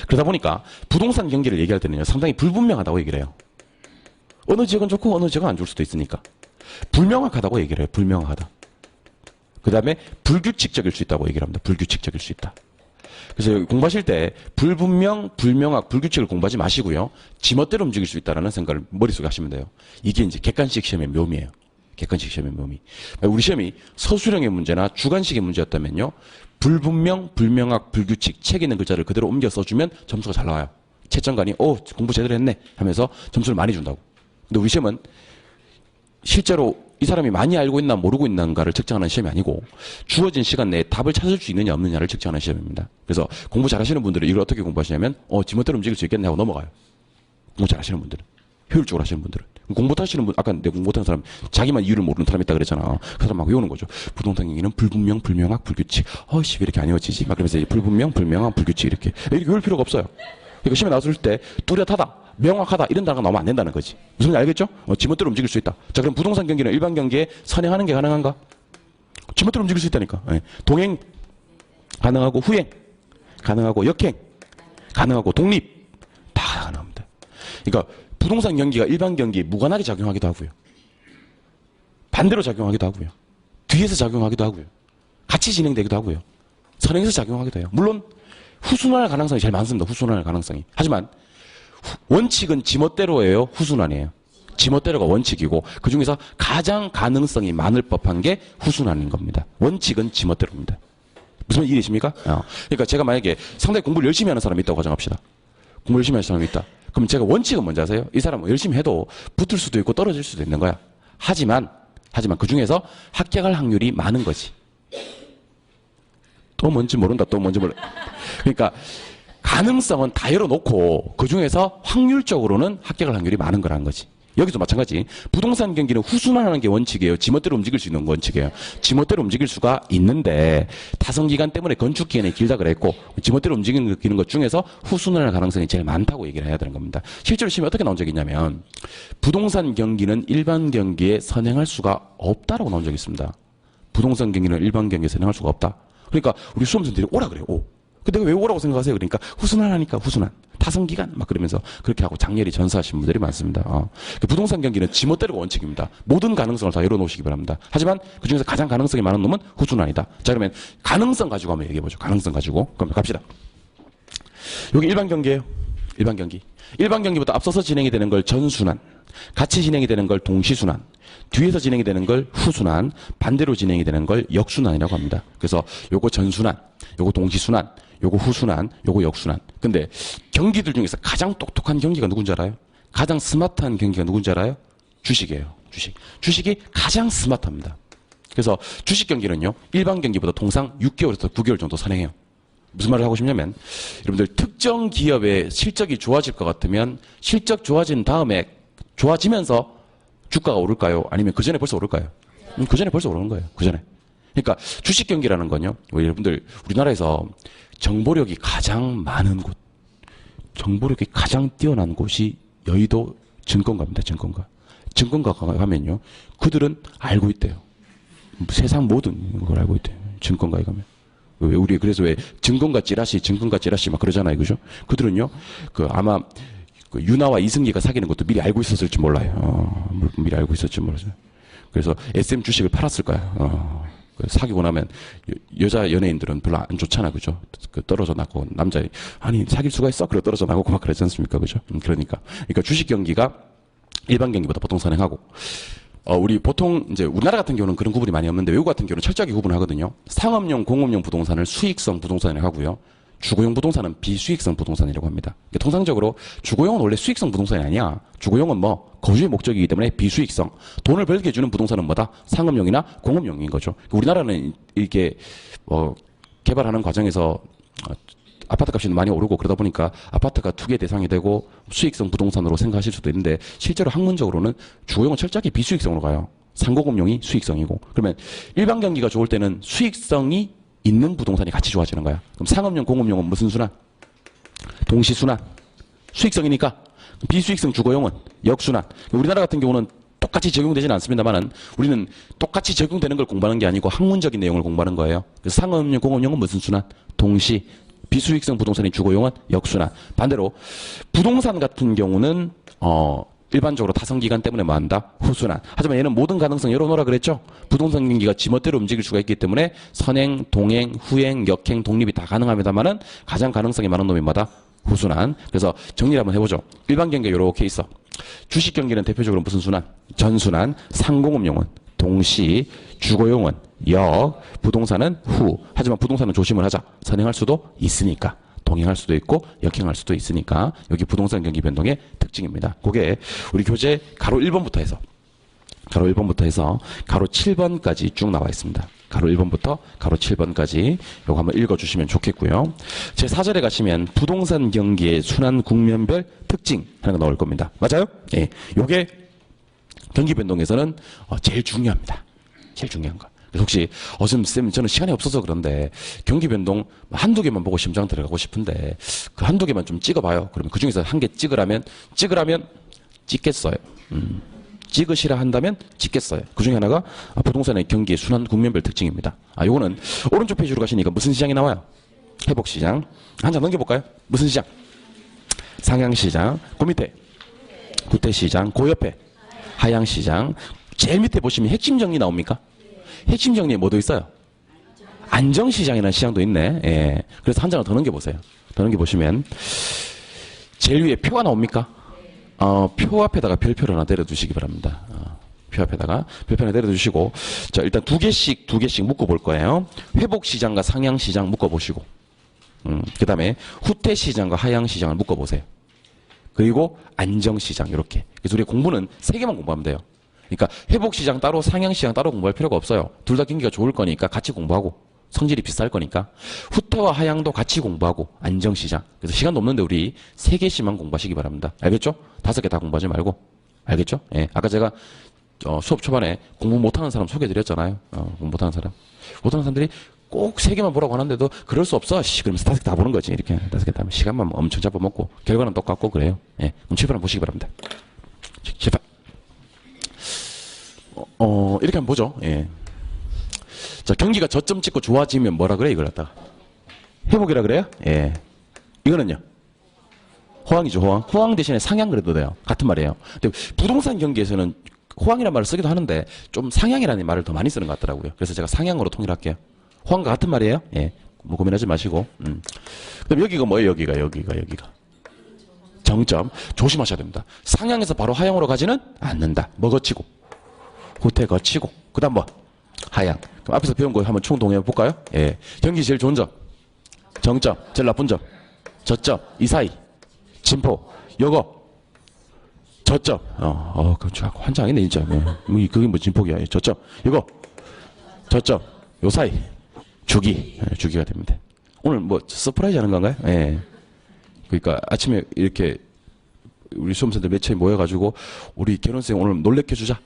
그러다 보니까 부동산 경기를 얘기할 때는요, 상당히 불분명하다고 얘기를 해요. 어느 지역은 좋고 어느 지역은 안 좋을 수도 있으니까. 불명확하다고 얘기를 해요. 불명확하다. 그 다음에 불규칙적일 수 있다고 얘기를 합니다. 불규칙적일 수 있다. 그래서 공부하실 때 불분명, 불명확, 불규칙을 공부하지 마시고요, 지멋대로 움직일 수 있다는 생각을 머릿속에 하시면 돼요. 이게 이제 객관식 시험의 묘미예요. 객관식 시험의 묘미. 우리 시험이 서술형의 문제나 주관식의 문제였다면요, 불분명, 불명확, 불규칙, 책 있는 글자를 그대로 옮겨 써주면 점수가 잘 나와요. 채점관이 공부 제대로 했네 하면서 점수를 많이 준다고. 근데 우리 시험은 실제로 이 사람이 많이 알고 있나 모르고 있는가를 측정하는 시험이 아니고 주어진 시간 내에 답을 찾을 수 있느냐 없느냐를 측정하는 시험입니다. 그래서 공부 잘하시는 분들은 이걸 어떻게 공부하시냐면 지멋대로 움직일 수 있겠네 하고 넘어가요. 공부 잘하시는 분들은. 효율적으로 하시는 분들은. 공부 못하시는 분, 아까 내가 공부 못하는 사람, 자기만 이유를 모르는 사람이 있다 그랬잖아. 그 사람 막 외우는 거죠. 부동산 경기는 불분명, 불명확, 불규칙. 왜 이렇게 안 외워지지? 막 그러면서 불분명, 불명확, 불규칙 이렇게 외울 필요가 없어요. 그러니까 시험에 나왔을 때 뚜렷하다, 명확하다 이런 단어가 나오면 안 된다는 거지. 무슨 말인지 알겠죠? 지멋대로 움직일 수 있다. 자, 그럼 부동산 경기는 일반 경기에 선행하는 게 가능한가? 지멋대로 움직일 수 있다니까. 예. 동행 가능하고 후행 가능하고 역행 가능하고 독립 다 가능합니다. 그러니까 부동산 경기가 일반 경기에 무관하게 작용하기도 하고요. 반대로 작용하기도 하고요. 뒤에서 작용하기도 하고요. 같이 진행되기도 하고요. 선행해서 작용하기도 해요. 물론 후순환할 가능성이 제일 많습니다. 후순환할 가능성이. 하지만 원칙은 지멋대로예요. 후순환이에요. 지멋대로가 원칙이고 그중에서 가장 가능성이 많을 법한 게 후순환인 겁니다. 원칙은 지멋대로입니다. 무슨 이해되십니까? 그러니까 제가 만약에 상당히 공부를 열심히 하는 사람이 있다고 가정합시다. 공부 열심히 하는 사람이 있다. 그럼 제가 원칙은 뭔지 아세요? 이 사람은 열심히 해도 붙을 수도 있고 떨어질 수도 있는 거야. 하지만 그 중에서 합격할 확률이 많은 거지. 또 뭔지 모른다. 또 뭔지 몰라. 그러니까 가능성은 다 열어놓고 그 중에서 확률적으로는 합격할 확률이 많은 거라는 거지. 여기서 마찬가지. 부동산 경기는 후순환하는 게 원칙이에요. 지멋대로 움직일 수 있는 원칙이에요. 지멋대로 움직일 수가 있는데 타성기간 때문에 건축 기간이 길다 그랬고 지멋대로 움직이는 것 중에서 후순환할 가능성이 제일 많다고 얘기를 해야 되는 겁니다. 실제로 시험에 어떻게 나온 적이 있냐면 부동산 경기는 일반 경기에 선행할 수가 없다라고 나온 적이 있습니다. 부동산 경기는 일반 경기에 선행할 수가 없다. 그러니까 우리 수험생들이 오라 그래요. 오. 근데 왜 오라고 생각하세요? 그러니까 후순환하니까 후순환. 타성기간 막 그러면서 그렇게 하고 장렬히 전사하신 분들이 많습니다. 부동산 경기는 지멋대로가 원칙입니다. 모든 가능성을 다 열어놓으시기 바랍니다. 하지만 그중에서 가장 가능성이 많은 놈은 후순환이다. 자, 그러면 가능성 가지고 한번 얘기해보죠. 가능성 가지고. 그럼 갑시다. 여기 일반 경기예요. 일반 경기. 일반 경기보다 앞서서 진행이 되는 걸 전순환, 같이 진행이 되는 걸 동시순환, 뒤에서 진행이 되는 걸 후순환, 반대로 진행이 되는 걸 역순환이라고 합니다. 그래서 요거 전순환, 요거 동시순환, 요거 후순환, 요거 역순환. 근데 경기들 중에서 가장 똑똑한 경기가 누군지 알아요? 가장 스마트한 경기가 누군지 알아요? 주식이에요. 주식. 주식이 가장 스마트합니다. 그래서 주식 경기는요, 일반 경기보다 통상 6개월에서 9개월 정도 선행해요. 무슨 말을 하고 싶냐면, 여러분들 특정 기업의 실적이 좋아질 것 같으면 실적 좋아진 다음에 좋아지면서 주가가 오를까요? 아니면 그 전에 벌써 오를까요? 그 전에 벌써 오르는 거예요. 그 전에. 그러니까 주식 경기라는 건요, 여러분들 우리나라에서 정보력이 가장 많은 곳, 정보력이 가장 뛰어난 곳이 여의도 증권가입니다. 증권가. 증권가 가면요, 그들은 알고 있대요. 세상 모든 걸 알고 있대요. 증권가에 가면. 우리 그래서 왜 증권가 찌라시 막 그러잖아요, 그죠? 그들은요, 아마 유나와 이승기가 사귀는 것도 미리 알고 있었을지 몰라요. 미리 알고 있었지 몰라요. 그래서 SM 주식을 팔았을 거야. 사귀고 나면 여자 연예인들은 별로 안 좋잖아, 그죠? 떨어져 나고 남자 아니 사귈 수가 있어? 그래 떨어져 나고 막 그러지 않습니까, 그죠? 그러니까 주식 경기가 일반 경기보다 보통 선행하고 우리 보통 이제 우리나라 같은 경우는 그런 구분이 많이 없는데 외국 같은 경우는 철저하게 구분하거든요. 상업용, 공업용 부동산을 수익성 부동산이라고 하고요. 주거용 부동산은 비수익성 부동산이라고 합니다. 통상적으로 주거용은 원래 수익성 부동산이 아니야. 주거용은 거주의 목적이기 때문에 비수익성. 돈을 벌게 해주는 부동산은 뭐다? 상업용이나 공업용인 거죠. 우리나라는 이렇게 개발하는 과정에서 아파트 값이 많이 오르고 그러다 보니까 아파트가 투기 대상이 되고 수익성 부동산으로 생각하실 수도 있는데 실제로 학문적으로는 주거용은 철저하게 비수익성으로 가요. 상공업용이 수익성이고. 그러면 일반 경기가 좋을 때는 수익성이 있는 부동산이 같이 좋아지는 거야. 그럼 상업용, 공업용은 무슨 순환? 동시순환. 수익성이니까. 비수익성 주거용은 역순환. 우리나라 같은 경우는 똑같이 적용되지는 않습니다만은 우리는 똑같이 적용되는 걸 공부하는 게 아니고 학문적인 내용을 공부하는 거예요. 그래서 상업용, 공업용은 무슨 순환? 동시. 비수익성 부동산인 주거용은 역순환. 반대로 부동산 같은 경우는 일반적으로 타성기간 때문에 뭐 한다? 후순환. 하지만 얘는 모든 가능성 열어놓으라 그랬죠? 부동산 경기가 지멋대로 움직일 수가 있기 때문에 선행, 동행, 후행, 역행, 독립이 다 가능합니다만은 가장 가능성이 많은 놈이 뭐다? 후순환. 그래서 정리를 한번 해보죠. 일반 경기가 이렇게 있어. 주식 경기는 대표적으로 무슨 순환? 전순환. 상공업용은 동시, 주거용은 역, 부동산은 후. 하지만 부동산은 조심을 하자. 선행할 수도 있으니까. 동행할 수도 있고 역행할 수도 있으니까 여기 부동산 경기 변동의 특징입니다. 그게 우리 교재 가로 1번부터 해서 가로 1번부터 해서 가로 7번까지 쭉 나와 있습니다. 가로 1번부터 가로 7번까지 요거 한번 읽어주시면 좋겠고요. 제 4절에 가시면 부동산 경기의 순환 국면별 특징 하는 거 나올 겁니다. 맞아요? 예. 요게 경기 변동에서는 제일 중요합니다. 제일 중요한 거. 그래서 혹시 지금 쌤 저는 시간이 없어서 그런데 경기 변동 한두 개만 보고 심장 들어가고 싶은데 그 한두 개만 좀 찍어봐요. 그러면 그 중에서 한 개 찍으라면 찍겠어요. 찍으시라 한다면 찍겠어요. 그 중에 하나가 부동산의 경기의 순환 국면별 특징입니다. 요거는 오른쪽 페이지로 가시니까 무슨 시장이 나와요? 회복시장. 한 장 넘겨볼까요? 무슨 시장? 상향시장. 그 밑에 구태시장. 그 옆에 하향시장. 제일 밑에 보시면 핵심 정리 나옵니까? 핵심 정리에 뭐도 있어요? 안정시장이라는 시장도 있네. 예. 그래서 한 장을 더 넘겨보세요. 더 넘겨보시면 제일 위에 표가 나옵니까? 표 앞에다가 별표를 하나 때려두시기 바랍니다. 표 앞에다가 별표 하나 때려두시고, 자, 일단 두 개씩 묶어볼 거예요. 회복시장과 상향시장 묶어보시고, 그 다음에 후퇴시장과 하향시장을 묶어보세요. 그리고 안정시장, 이렇게. 그래서 우리 공부는 세 개만 공부하면 돼요. 그러니까 회복시장 따로 상향시장 따로 공부할 필요가 없어요. 둘 다 경기가 좋을 거니까 같이 공부하고, 성질이 비쌀 거니까 후퇴와 하향도 같이 공부하고 안정시장. 그래서 시간도 없는데 우리 3개씩만 공부하시기 바랍니다. 알겠죠? 5개 다 공부하지 말고. 알겠죠? 예. 아까 제가 수업 초반에 공부 못하는 사람 소개해드렸잖아요. 공부 못하는 사람. 못하는 사람들이 꼭 3개만 보라고 하는데도 그럴 수 없어. 그러면서 5개 다 보는 거지. 이렇게 5개 다 하면 시간만 엄청 잡아먹고 결과는 똑같고 그래요. 예. 그럼 칠판 한번 보시기 바랍니다. 칠판. 이렇게 한번 보죠. 예. 자, 경기가 저점 찍고 좋아지면 뭐라 그래, 이걸 갖다가? 회복이라 그래요? 예. 이거는요? 호황이죠, 호황. 호황 대신에 상향 그래도 돼요. 같은 말이에요. 근데 부동산 경기에서는 호황이라는 말을 쓰기도 하는데 좀 상향이라는 말을 더 많이 쓰는 것 같더라고요. 그래서 제가 상향으로 통일할게요. 호황과 같은 말이에요? 예. 뭐 고민하지 마시고. 그럼 여기가 뭐예요, 여기가. 정점. 조심하셔야 됩니다. 상향에서 바로 하향으로 가지는 않는다. 뭐 거치고? 후퇴 거치고. 그 다음 뭐? 하향. 그럼 앞에서 배운 거 한번 총동의해 볼까요? 예. 경기 제일 좋은 점. 정점. 제일 나쁜 점. 저점. 이 사이. 진포. 요거. 저점. 그럼 환장이네, 진짜. 그게 뭐 진폭이야. 저점. 이거. 저점. 요 사이. 주기. 예, 주기가 됩니다. 오늘 뭐, 서프라이즈 하는 건가요? 예. 그러니까 아침에 이렇게 우리 수험생들 몇 차에 모여가지고 우리 결혼생 오늘 놀래켜주자.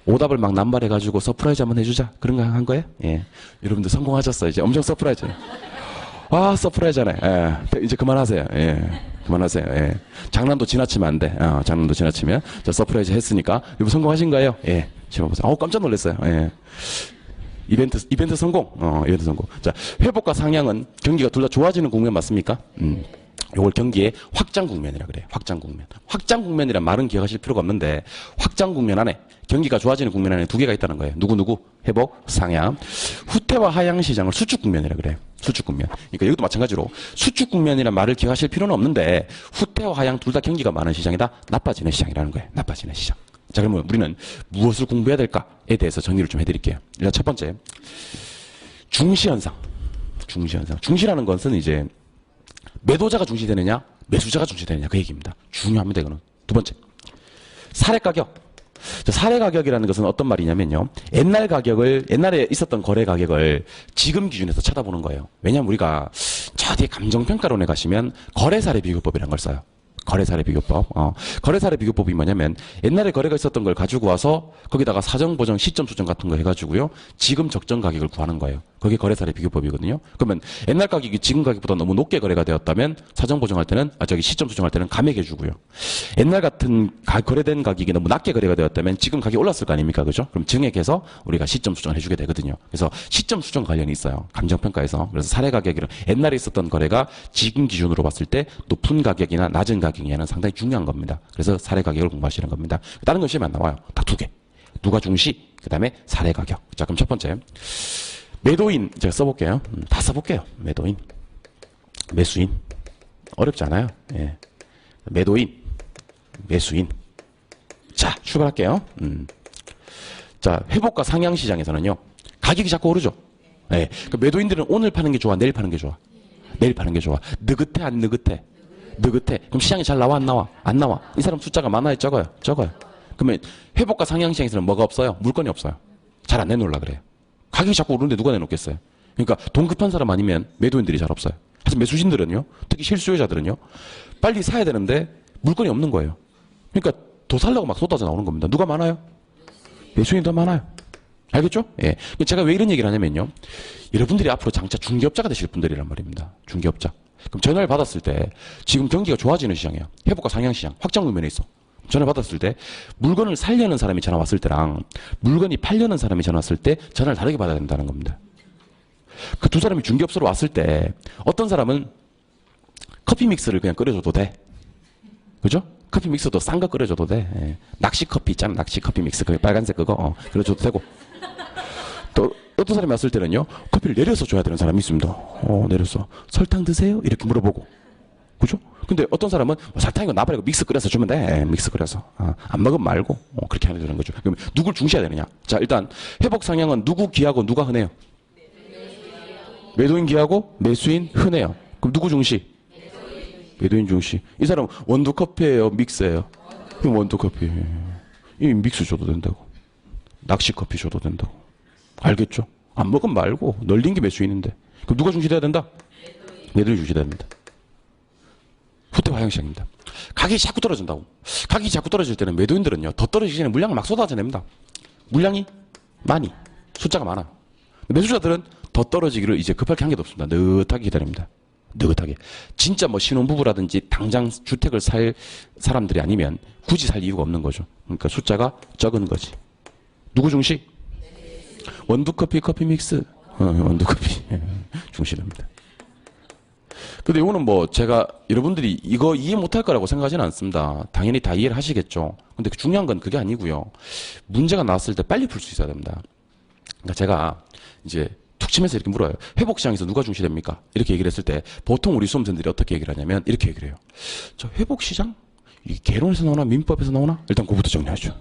오답을 막 남발해가지고 서프라이즈 한번 해주자. 그런 거 한 거예요? 예. 여러분들 성공하셨어요. 이제 엄청 서프라이즈. 서프라이즈잖아요. 예. 이제 그만하세요. 예. 그만하세요. 예. 장난도 지나치면 안 돼. 장난도 지나치면. 자, 서프라이즈 했으니까. 여러분 성공하신 거예요? 예. 집어보세요. 깜짝 놀랐어요. 예. 이벤트 성공. 이벤트 성공. 자, 회복과 상향은 경기가 둘 다 좋아지는 국면 맞습니까? 요걸 경기의 확장 국면이라 그래요. 확장 국면. 확장 국면이란 말은 기억하실 필요가 없는데 확장 국면 안에 경기가 좋아지는 국면 안에 두 개가 있다는 거예요. 누구? 회복, 상향. 후퇴와 하향 시장을 수축 국면이라 그래요. 수축 국면. 그러니까 여기도 마찬가지로 수축 국면이란 말을 기억하실 필요는 없는데 후퇴와 하향 둘 다 경기가 많은 시장이다. 나빠지는 시장이라는 거예요. 나빠지는 시장. 자, 그러면 우리는 무엇을 공부해야 될까에 대해서 정리를 좀 해드릴게요. 일단 첫 번째, 중시현상. 중시라는 것은 이제 매도자가 중시되느냐, 매수자가 중시되느냐 그 얘기입니다. 중요합니다, 이거는. 두 번째, 사례 가격. 자, 사례 가격이라는 것은 어떤 말이냐면요. 옛날에 있었던 거래 가격을 지금 기준에서 쳐다보는 거예요. 왜냐하면 우리가 저 뒤에 감정평가론에 가시면 거래사례 비교법이라는 걸 써요. 거래사례 비교법. 거래사례 비교법이 뭐냐면 옛날에 거래가 있었던 걸 가지고 와서 거기다가 사정 보정, 시점 수정 같은 거 해가지고요. 지금 적정 가격을 구하는 거예요. 그게 거래사례 비교법이거든요. 그러면 옛날 가격이 지금 가격보다 너무 높게 거래가 되었다면 사정 보정할 때는 시점 수정할 때는 감액해주고요. 옛날 같은 거래된 가격이 너무 낮게 거래가 되었다면 지금 가격이 올랐을 거 아닙니까, 그죠? 그럼 증액해서 우리가 시점 수정을 해주게 되거든요. 그래서 시점 수정 관련이 있어요. 감정평가에서. 그래서 사례 가격이랑 옛날에 있었던 거래가 지금 기준으로 봤을 때 높은 가격이나 낮은 가격이냐는 상당히 중요한 겁니다. 그래서 사례 가격을 공부하시는 겁니다. 다른 건 시험에 안 나와요. 딱 두 개. 누가 중시, 그 다음에 사례 가격. 자, 그럼 첫 번째. 매도인, 제가 써볼게요. 다 써볼게요. 매도인. 매수인. 어렵지 않아요. 예. 매도인. 매수인. 자, 출발할게요. 자, 회복과 상향 시장에서는요. 가격이 자꾸 오르죠. 예. 그 매도인들은 오늘 파는 게 좋아, 내일 파는 게 좋아. 내일 파는 게 좋아. 느긋해, 안 느긋해? 느긋해. 그럼 시장이 잘 나와, 안 나와? 안 나와. 이 사람 숫자가 많아요, 적어요? 적어요. 그러면 회복과 상향시장에서는 뭐가 없어요? 물건이 없어요. 잘 안 내놓으려 그래요. 가격이 자꾸 오르는데 누가 내놓겠어요? 그러니까 돈 급한 사람 아니면 매도인들이 잘 없어요. 하지만 매수신들은요, 특히 실수요자들은요, 빨리 사야 되는데 물건이 없는 거예요. 그러니까 더 살려고 막 쏟아져 나오는 겁니다. 누가 많아요? 매수인이 더 많아요. 알겠죠? 예. 제가 왜 이런 얘기를 하냐면요. 여러분들이 앞으로 장차 중개업자가 되실 분들이란 말입니다. 중개업자. 그럼 전화를 받았을 때 지금 경기가 좋아지는 시장이에요. 회복과 상향시장, 확장 국면에 있어. 전화 받았을 때 물건을 살려는 사람이 전화 왔을 때랑 물건이 팔려는 사람이 전화 왔을 때 전화를 다르게 받아야 된다는 겁니다. 그 두 사람이 중개업소로 왔을 때 어떤 사람은 커피 믹스를 그냥 끓여줘도 돼. 그죠? 커피 믹스도 싼 거 끓여줘도 돼. 예. 낚시 커피 있잖아. 낚시 커피 믹스. 그 빨간색 그거. 끓여줘도 되고. 또 어떤 사람이 왔을 때는요. 커피를 내려서 줘야 되는 사람이 있습니다. 내려서. 설탕 드세요? 이렇게 물어보고. 그죠? 근데 어떤 사람은 설탕이고 나발이고 믹스 끓여서 주면 돼. 믹스 끓여서. 안 먹으면 말고. 그렇게 하는 되는 거죠. 그럼 누굴 중시해야 되느냐? 자, 일단 회복 상향은 누구 기하고 누가 흔해요? 매도인 기하고 매수인 흔해요. 그럼 누구 중시? 매도인 중시. 이 사람 원두 커피예요, 믹스예요? 원두 커피. 이 믹스 줘도 된다고. 낚시 커피 줘도 된다고. 알겠죠? 안 먹으면 말고 널린 게 매수인인데. 그럼 누가 중시돼야 된다? 매도인 중시돼야 된다. 후퇴 화양시장입니다. 가격이 자꾸 떨어진다고. 가격이 자꾸 떨어질 때는 매도인들은요, 더 떨어지기 전에 물량을 막 쏟아져냅니다. 물량이 많이, 숫자가 많아요. 매수자들은 더 떨어지기를 이제 급할 게 한 개도 없습니다. 느긋하게 기다립니다. 느긋하게. 진짜 뭐 신혼부부라든지 당장 주택을 살 사람들이 아니면 굳이 살 이유가 없는 거죠. 그러니까 숫자가 적은 거지. 누구 중시? 원두커피, 커피 믹스. 원두커피. 중시됩니다. 근데 이거는 뭐 제가 여러분들이 이거 이해 못할 거라고 생각하지는 않습니다. 당연히 다 이해를 하시겠죠. 근데 중요한 건 그게 아니고요. 문제가 나왔을 때 빨리 풀 수 있어야 됩니다. 그러니까 제가 이제 툭 치면서 이렇게 물어요. 회복시장에서 누가 중시됩니까? 이렇게 얘기를 했을 때 보통 우리 수험생들이 어떻게 얘기를 하냐면 이렇게 얘기를 해요. 저 회복시장? 이게 개론에서 나오나 민법에서 나오나? 일단 그거부터 정리하죠.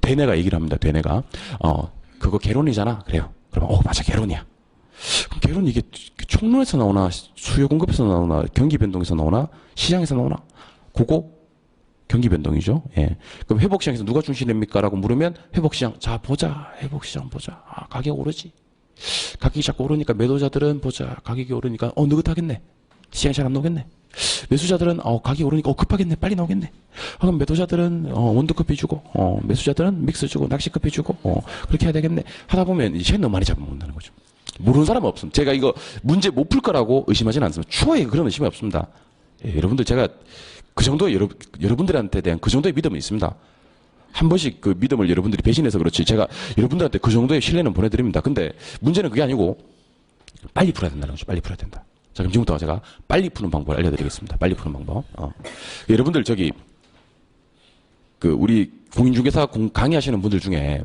대내가 얘기를 합니다. 대내가. 그거 개론이잖아. 그래요. 그러면 맞아 개론이야. 그럼 개론이 이게 총론에서 나오나 수요 공급에서 나오나 경기 변동에서 나오나 시장에서 나오나? 그거 경기 변동이죠. 예. 그럼 회복시장에서 누가 중시됩니까? 라고 물으면 회복시장. 자, 보자. 회복시장 보자. 가격 오르지. 가격이 자꾸 오르니까 매도자들은 보자. 가격이 오르니까 느긋하겠네. 시장이 잘 안 나오겠네. 매수자들은 가격이 오르니까 급하겠네. 빨리 나오겠네. 그럼 매도자들은 원두커피 주고 매수자들은 믹스 주고 낚시커피 주고 그렇게 해야 되겠네. 하다 보면 시간이 너무 많이 잡아먹는다는 거죠. 모르는 사람은 없습니다. 제가 이거 문제 못 풀 거라고 의심하지는 않습니다. 추후에 그런 의심이 없습니다. 예, 여러분들 제가 그 정도의 여러분들한테 대한 그 정도의 믿음은 있습니다. 한 번씩 그 믿음을 여러분들이 배신해서 그렇지 제가 여러분들한테 그 정도의 신뢰는 보내드립니다. 근데 문제는 그게 아니고 빨리 풀어야 된다는 거죠. 빨리 풀어야 된다. 자, 그럼 지금부터 제가 빨리 푸는 방법을 알려드리겠습니다. 빨리 푸는 방법. 여러분들 우리 공인중개사 강의하시는 분들 중에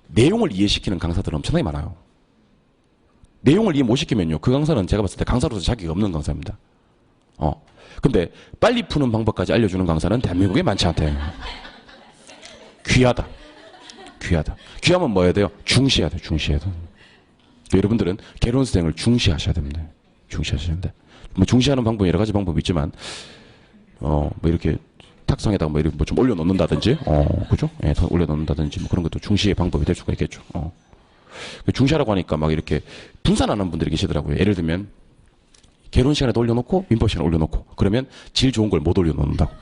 내용을 이해시키는 강사들은 엄청나게 많아요. 내용을 이해 못 시키면요. 그 강사는 제가 봤을 때 강사로서 자격이 없는 강사입니다. 근데 빨리 푸는 방법까지 알려주는 강사는 대한민국에 많지 않대요. 귀하다. 귀하면 뭐 해야 돼요? 중시해야 돼요. 중시해야 돼요. 여러분들은 개론수생을 중시하셔야 됩니다. 중시하셔야 됩니다. 뭐 중시하는 방법이 여러 가지 방법이 있지만 뭐 이렇게 탁상에다가 뭐 이렇게 뭐 좀 올려놓는다든지 그죠? 예, 더 올려놓는다든지 뭐 그런 것도 중시의 방법이 될 수가 있겠죠. 중시하라고 하니까 막 이렇게 분산하는 분들이 계시더라고요. 예를 들면 개론 시간에도 올려놓고 민법 시간에 올려놓고 그러면 질 좋은 걸 못 올려놓는다고.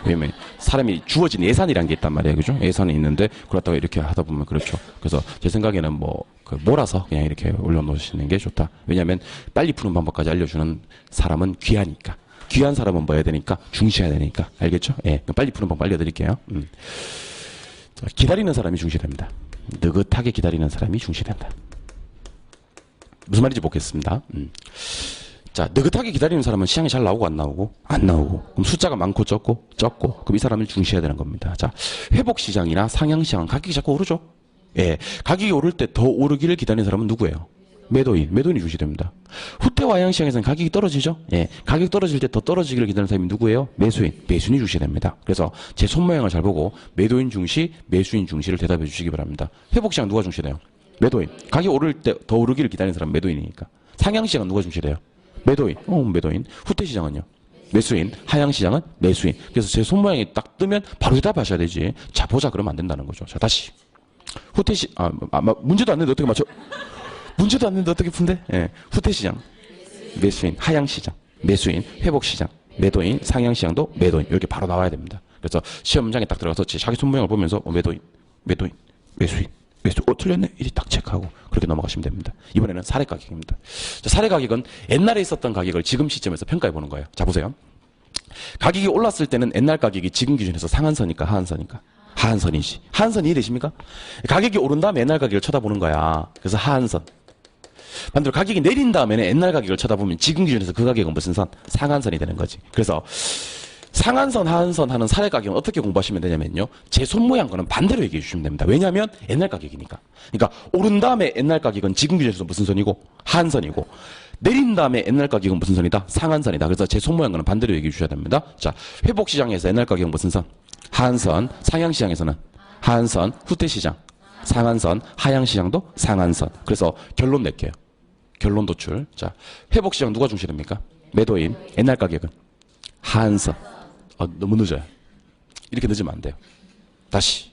왜냐면 사람이 주어진 예산이라는 게 있단 말이에요. 그죠? 예산이 있는데 그렇다고 이렇게 하다 보면 그렇죠. 그래서 제 생각에는 몰아서 그냥 이렇게 올려놓으시는 게 좋다. 왜냐면 빨리 푸는 방법까지 알려주는 사람은 귀하니까. 귀한 사람은 뭐 해야 되니까? 중시해야 되니까. 알겠죠? 예. 빨리 푸는 방법 알려드릴게요. 자, 기다리는 사람이 중시됩니다. 느긋하게 기다리는 사람이 중시된다. 무슨 말인지 보겠습니다. 자, 느긋하게 기다리는 사람은 시장이 잘 나오고 안 나오고? 안 나오고. 그럼 숫자가 많고 적고? 적고. 그럼 이 사람을 중시해야 되는 겁니다. 자, 회복시장이나 상향시장은 가격이 자꾸 오르죠? 예. 가격이 오를 때 더 오르기를 기다리는 사람은 누구예요? 매도인이 중시됩니다. 후퇴와 하향시장에서는 가격이 떨어지죠? 예. 가격 떨어질 때 더 떨어지기를 기다리는 사람이 누구예요? 매수인이 중시됩니다. 그래서 제 손모양을 잘 보고 매도인 중시, 매수인 중시를 대답해 주시기 바랍니다. 회복시장 누가 중시돼요? 매도인. 가격이 오를 때 더 오르기를 기다리는 사람은 매도인이니까. 상향시장은 누가 중시돼요? 매도인. 매도인. 후퇴시장은요? 매수인, 하향시장은 매수인. 그래서 제 손모양이 딱 뜨면 바로 대답하셔야 되지. 자, 보자 그러면 안 된다는 거죠. 자, 다시. 문제도 안 내는데 어떻게 맞춰? 문제도 안 내는데 어떻게 푼대? 예. 후퇴시장, 매수인, 하향시장, 매수인, 회복시장, 매도인, 상향시장도 매도인. 이렇게 바로 나와야 됩니다. 그래서 시험장에 딱 들어가서 자기 손모양을 보면서 매도인, 매수인, 매수. 틀렸네? 이리 딱 체크하고 그렇게 넘어가시면 됩니다. 이번에는 사례 가격입니다. 자, 사례 가격은 옛날에 있었던 가격을 지금 시점에서 평가해 보는 거예요. 자, 보세요. 가격이 올랐을 때는 옛날 가격이 지금 기준에서 상한선이니까 하한선이니까? 하한선이지. 하한선 이해되십니까? 가격이 오른 다음에 옛날 가격을 쳐다보는 거야. 그래서 하한선. 반대로 가격이 내린 다음에는 옛날 가격을 쳐다보면 지금 기준에서 그 가격은 무슨 선? 상한선이 되는 거지. 그래서 상한선, 하한선 하는 사례 가격은 어떻게 공부하시면 되냐면요. 제 손모양 거는 반대로 얘기해 주시면 됩니다. 왜냐하면 옛날 가격이니까. 그러니까 오른 다음에 옛날 가격은 지금 기준에서 무슨 선이고? 하한선이고. 내린 다음에 옛날 가격은 무슨 선이다? 상한선이다. 그래서 제 손모양 거는 반대로 얘기해 주셔야 됩니다. 자, 회복시장에서 옛날 가격은 무슨 선? 하한선. 상향시장에서는 하한선. 후퇴시장. 상한선. 하향시장도 상한선. 그래서 결론 낼게요. 결론 도출. 자, 회복시장 누가 중시됩니까? 매도인. 옛날 가격은 하한선. 너무 늦어요. 이렇게 늦으면 안 돼요. 다시.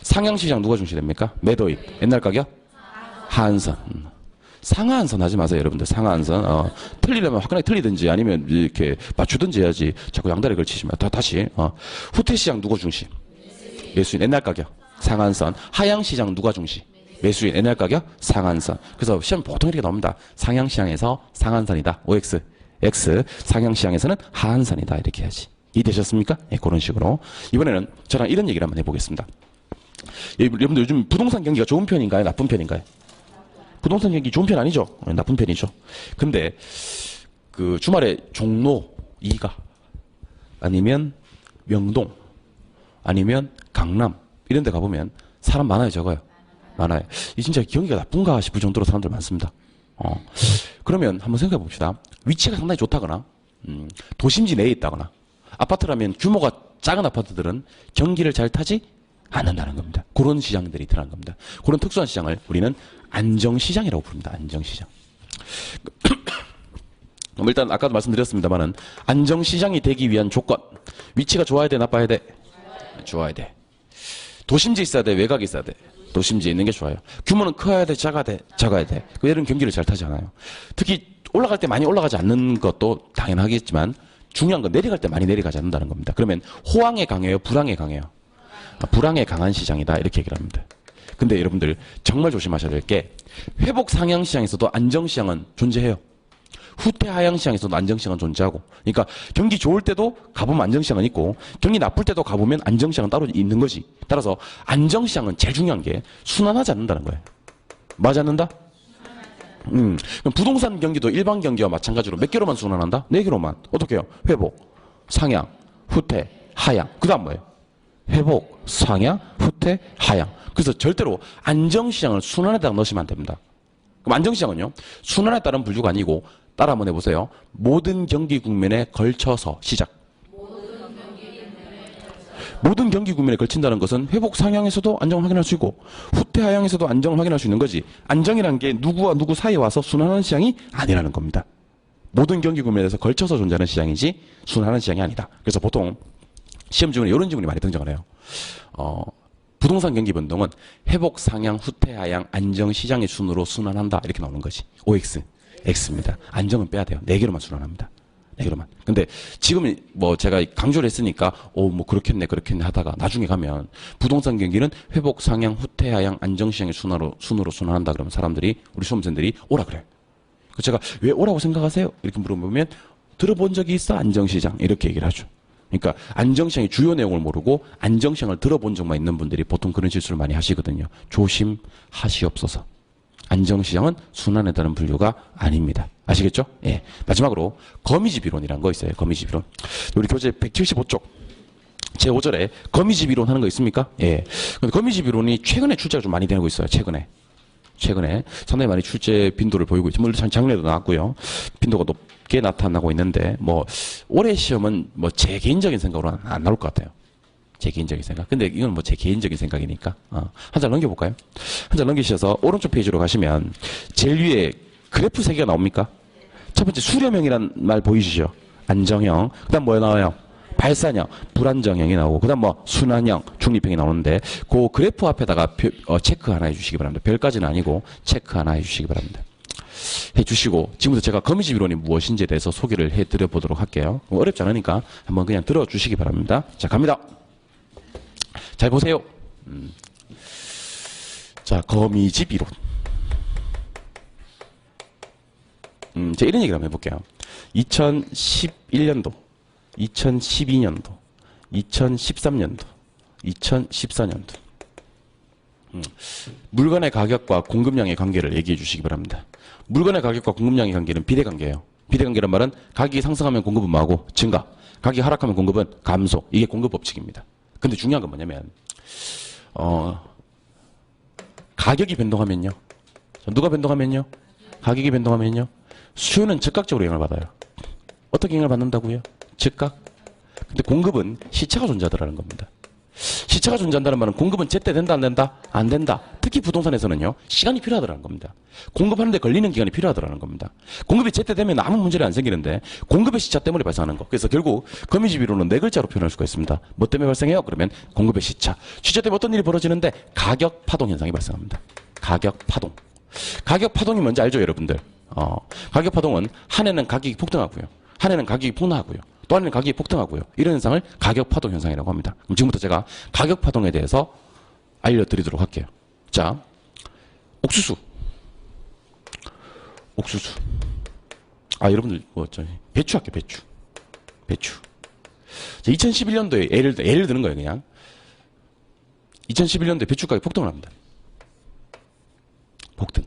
상향시장 누가 중시됩니까? 매도인. 옛날 가격? 하한선. 상하한선 하지 마세요, 여러분들. 상하한선. 틀리려면 화끈하게 틀리든지 아니면 이렇게 맞추든지 해야지. 자꾸 양다리 걸치시면. 다시. 후퇴시장 누가 중시? 매수인. 옛날 가격? 상한선. 하향시장 누가 중시? 매수인. 옛날 가격? 상한선. 그래서 시험 보통 이렇게 나옵니다. 상향시장에서 상한선이다. OX. X. 상향시장에서는 하한선이다. 이렇게 해야지. 이해되셨습니까? 예, 그런 식으로. 이번에는 저랑 이런 얘기를 한번 해보겠습니다. 여러분들 요즘 부동산 경기가 좋은 편인가요? 나쁜 편인가요? 부동산 경기 좋은 편 아니죠? 나쁜 편이죠. 근데 그 주말에 종로 2가 아니면 명동 아니면 강남 이런 데 가보면 사람 많아요, 적어요? 많아요. 이 진짜 경기가 나쁜가 싶을 정도로 사람들 많습니다. 그러면 한번 생각해 봅시다. 위치가 상당히 좋다거나 도심지 내에 있다거나 아파트라면 규모가 작은 아파트들은 경기를 잘 타지 않는다는 겁니다. 그런 시장들이 드러난 겁니다. 그런 특수한 시장을 우리는 안정시장이라고 부릅니다. 안정시장. 일단 아까도 말씀드렸습니다만은 안정시장이 되기 위한 조건. 위치가 좋아야 돼, 나빠야 돼? 좋아야 돼. 도심지에 있어야 돼, 외곽에 있어야 돼? 도심지에 있는 게 좋아요. 규모는 커야 돼, 작아야 돼? 작아야 돼. 얘는 경기를 잘 타지 않아요. 특히 올라갈 때 많이 올라가지 않는 것도 당연하겠지만 중요한 건 내려갈 때 많이 내려가지 않는다는 겁니다. 그러면 호황에 강해요, 불황에 강해요? 불황에 강한 시장이다 이렇게 얘기를 합니다. 근데 여러분들 정말 조심하셔야 될 게 회복 상향 시장에서도 안정 시장은 존재해요. 후퇴 하향 시장에서도 안정 시장은 존재하고, 그러니까 경기 좋을 때도 가보면 안정 시장은 있고 경기 나쁠 때도 가보면 안정 시장은 따로 있는 거지. 따라서 안정 시장은 제일 중요한 게 순환하지 않는다는 거예요. 맞지 않는다? 그럼 부동산 경기도 일반 경기와 마찬가지로 몇 개로만 순환한다? 4개로만. 어떻게 해요? 회복, 상향, 후퇴, 하향. 그 다음 뭐예요? 회복, 상향, 후퇴, 하향. 그래서 절대로 안정시장을 순환에다가 넣으시면 안 됩니다. 그럼 안정시장은요, 순환에 따른 분류가 아니고, 따라 한번 해보세요. 모든 경기 국면에 걸쳐서 시작. 모든 경기 국면에 걸친다는 것은 회복 상향에서도 안정을 확인할 수 있고, 후퇴 하향에서도 안정을 확인할 수 있는 거지. 안정이라는 게 누구와 누구 사이에 와서 순환하는 시장이 아니라는 겁니다. 모든 경기 국면에서 걸쳐서 존재하는 시장이지, 순환하는 시장이 아니다. 그래서 보통, 시험 지문에 이런 지문이 많이 등장을 해요. 부동산 경기 변동은 회복, 상향, 후퇴, 하향, 안정, 시장의 순으로 순환한다. 이렇게 나오는 거지. OX, X입니다. 안정은 빼야 돼요. 4개로만 순환합니다. 4개로만. 근데 지금 뭐 제가 강조를 했으니까, 뭐 그렇겠네 하다가 나중에 가면 부동산 경기는 회복, 상향, 후퇴, 하향, 안정, 시장의 순으로 순환한다. 그러면 사람들이, 우리 수험생들이 오라 그래요. 제가 왜 오라고 생각하세요? 이렇게 물어보면 들어본 적이 있어? 안정시장. 이렇게 얘기를 하죠. 그러니까 안정시장의 주요 내용을 모르고 안정시장을 들어본 적만 있는 분들이 보통 그런 실수를 많이 하시거든요. 조심하시옵소서. 안정시장은 순환에 따른 분류가 아닙니다. 아시겠죠? 예. 마지막으로 거미집 이론이라는 거 있어요. 거미집 이론. 우리 교재 175쪽 제5절에 거미집 이론 하는 거 있습니까? 예. 근데 거미집 이론이 최근에 출제가 좀 많이 되고 있어요. 최근에 상당히 많이 출제 빈도를 보이고 있죠. 물론 작년에도 나왔고요. 빈도가 높게 나타나고 있는데, 올해 시험은 제 개인적인 생각으로는 안 나올 것 같아요. 제 개인적인 생각. 근데 이건 제 개인적인 생각이니까. 한 장 넘겨볼까요? 한 장 넘기셔서 오른쪽 페이지로 가시면 제일 위에 그래프 3개가 나옵니까? 첫 번째 수렴형이란 말 보이시죠? 안정형. 그 다음 뭐 나와요? 발산형, 불안정형이 나오고, 그 다음 뭐 순환형, 중립형이 나오는데, 그 그래프 앞에다가 체크 하나 해주시기 바랍니다. 별까지는 아니고, 체크 하나 해주시기 바랍니다. 해주시고, 지금부터 제가 거미집 이론이 무엇인지에 대해서 소개를 해드려 보도록 할게요. 어렵지 않으니까 한번 그냥 들어주시기 바랍니다. 자, 갑니다. 잘 보세요. 자, 거미집 이론. 제가 이런 얘기를 한번 해볼게요. 2011년도, 2012년도, 2013년도, 2014년도. 물건의 가격과 공급량의 관계를 얘기해 주시기 바랍니다. 물건의 가격과 공급량의 관계는 비례관계예요. 비례관계란 말은 가격이 상승하면 공급은 뭐하고? 증가. 가격이 하락하면 공급은 감소. 이게 공급 법칙입니다. 근데 중요한 건 뭐냐면 가격이 변동하면요. 누가 변동하면요? 가격이 변동하면요. 수요는 즉각적으로 영향을 받아요. 어떻게 영향을 받는다고요? 즉각. 근데 공급은 시차가 존재하더라는 겁니다. 시차가 존재한다는 말은 공급은 제때 된다 안 된다? 안 된다. 특히 부동산에서는요. 시간이 필요하더라는 겁니다. 공급하는데 걸리는 기간이 필요하더라는 겁니다. 공급이 제때 되면 아무 문제는 안 생기는데 공급의 시차 때문에 발생하는 거. 그래서 결국 거미집 이론은 네 글자로 표현할 수가 있습니다. 뭐 때문에 발생해요? 그러면 공급의 시차. 시차 때문에 어떤 일이 벌어지는데 가격 파동 현상이 발생합니다. 가격 파동. 가격 파동이 뭔지 알죠, 여러분들? 가격 파동은 한 해는 가격이 폭등하고요. 한 해는 가격이 폭락하고요. 또 한 해는 가격이 폭등하고요. 이런 현상을 가격 파동 현상이라고 합니다. 그럼 지금부터 제가 가격 파동에 대해서 알려드리도록 할게요. 자, 옥수수. 옥수수. 여러분들, 배추 할게요, 배추. 배추. 2011년도에 예를 드는 거예요, 그냥. 2011년도에 배추 가격이 폭등을 합니다. 폭등.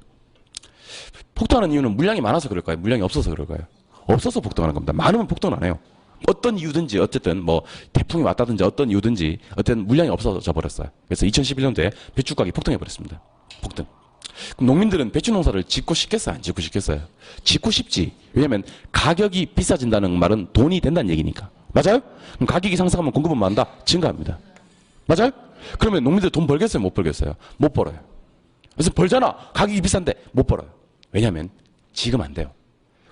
폭등하는 이유는 물량이 많아서 그럴까요? 물량이 없어서 그럴까요? 없어서 폭등하는 겁니다. 많으면 폭등 안 해요. 어떤 이유든지 어쨌든 뭐 태풍이 왔다든지 어떤 이유든지 어쨌든 물량이 없어져 버렸어요. 그래서 2011년도에 배추 가격이 폭등해 버렸습니다. 폭등. 그럼 농민들은 배추 농사를 짓고 싶겠어요? 안 짓고 싶겠어요? 짓고 싶지. 왜냐면 가격이 비싸진다는 말은 돈이 된다는 얘기니까. 맞아요? 그럼 가격이 상승하면 공급은 많다? 증가합니다. 맞아요? 그러면 농민들 돈 벌겠어요? 못 벌겠어요? 못 벌어요. 그래서 벌잖아. 가격이 비싼데 못 벌어요. 왜냐면 지금 안 돼요.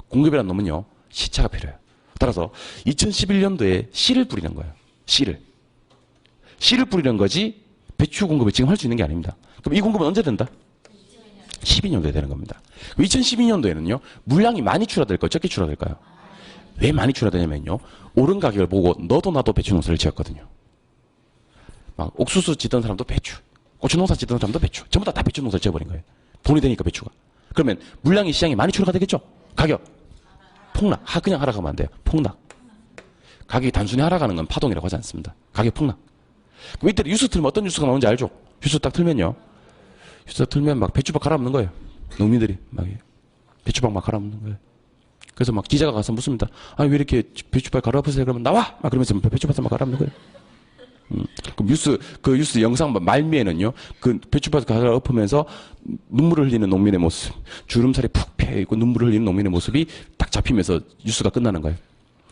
공급이라는 놈은요. 시차가 필요해요. 따라서 2011년도에 씨를 뿌리는 거예요. 씨를 뿌리는 거지 배추 공급을 지금 할 수 있는 게 아닙니다. 그럼 이 공급은 언제 된다? 12년도에 되는 겁니다. 2012년도에는요. 물량이 많이 출하될까요? 적게 출하될까요? 왜 많이 출하되냐면요. 오른 가격을 보고 너도 나도 배추 농사를 지었거든요. 막 옥수수 짓던 사람도 배추, 고추 농사 짓던 사람도 배추. 전부 다 배추 농사를 지어버린 거예요. 돈이 되니까 배추가. 그러면 물량이 시장에 많이 출하가 되겠죠? 가격 폭락. 그냥 하락하면 안 돼요. 폭락. 가격이 단순히 하락하는 건 파동이라고 하지 않습니다. 가격 폭락. 그럼 이때 뉴스 틀면 어떤 뉴스가 나오는지 알죠? 뉴스 딱 틀면요. 뉴스 틀면 막 배추밥 갈아엎는 거예요. 농민들이 막 배추밥 막 갈아엎는 거예요. 그래서 막 기자가 가서 묻습니다. 왜 이렇게 배추밥 갈아엎으세요? 그러면 나와! 막 그러면서 배추밥 막 갈아엎는 거예요. 그럼 뉴스 영상 말미에는요, 그 배추밭 가서 엎으면서 눈물을 흘리는 농민의 모습, 주름살이 푹 펴있고 눈물을 흘리는 농민의 모습이 딱 잡히면서 뉴스가 끝나는 거예요.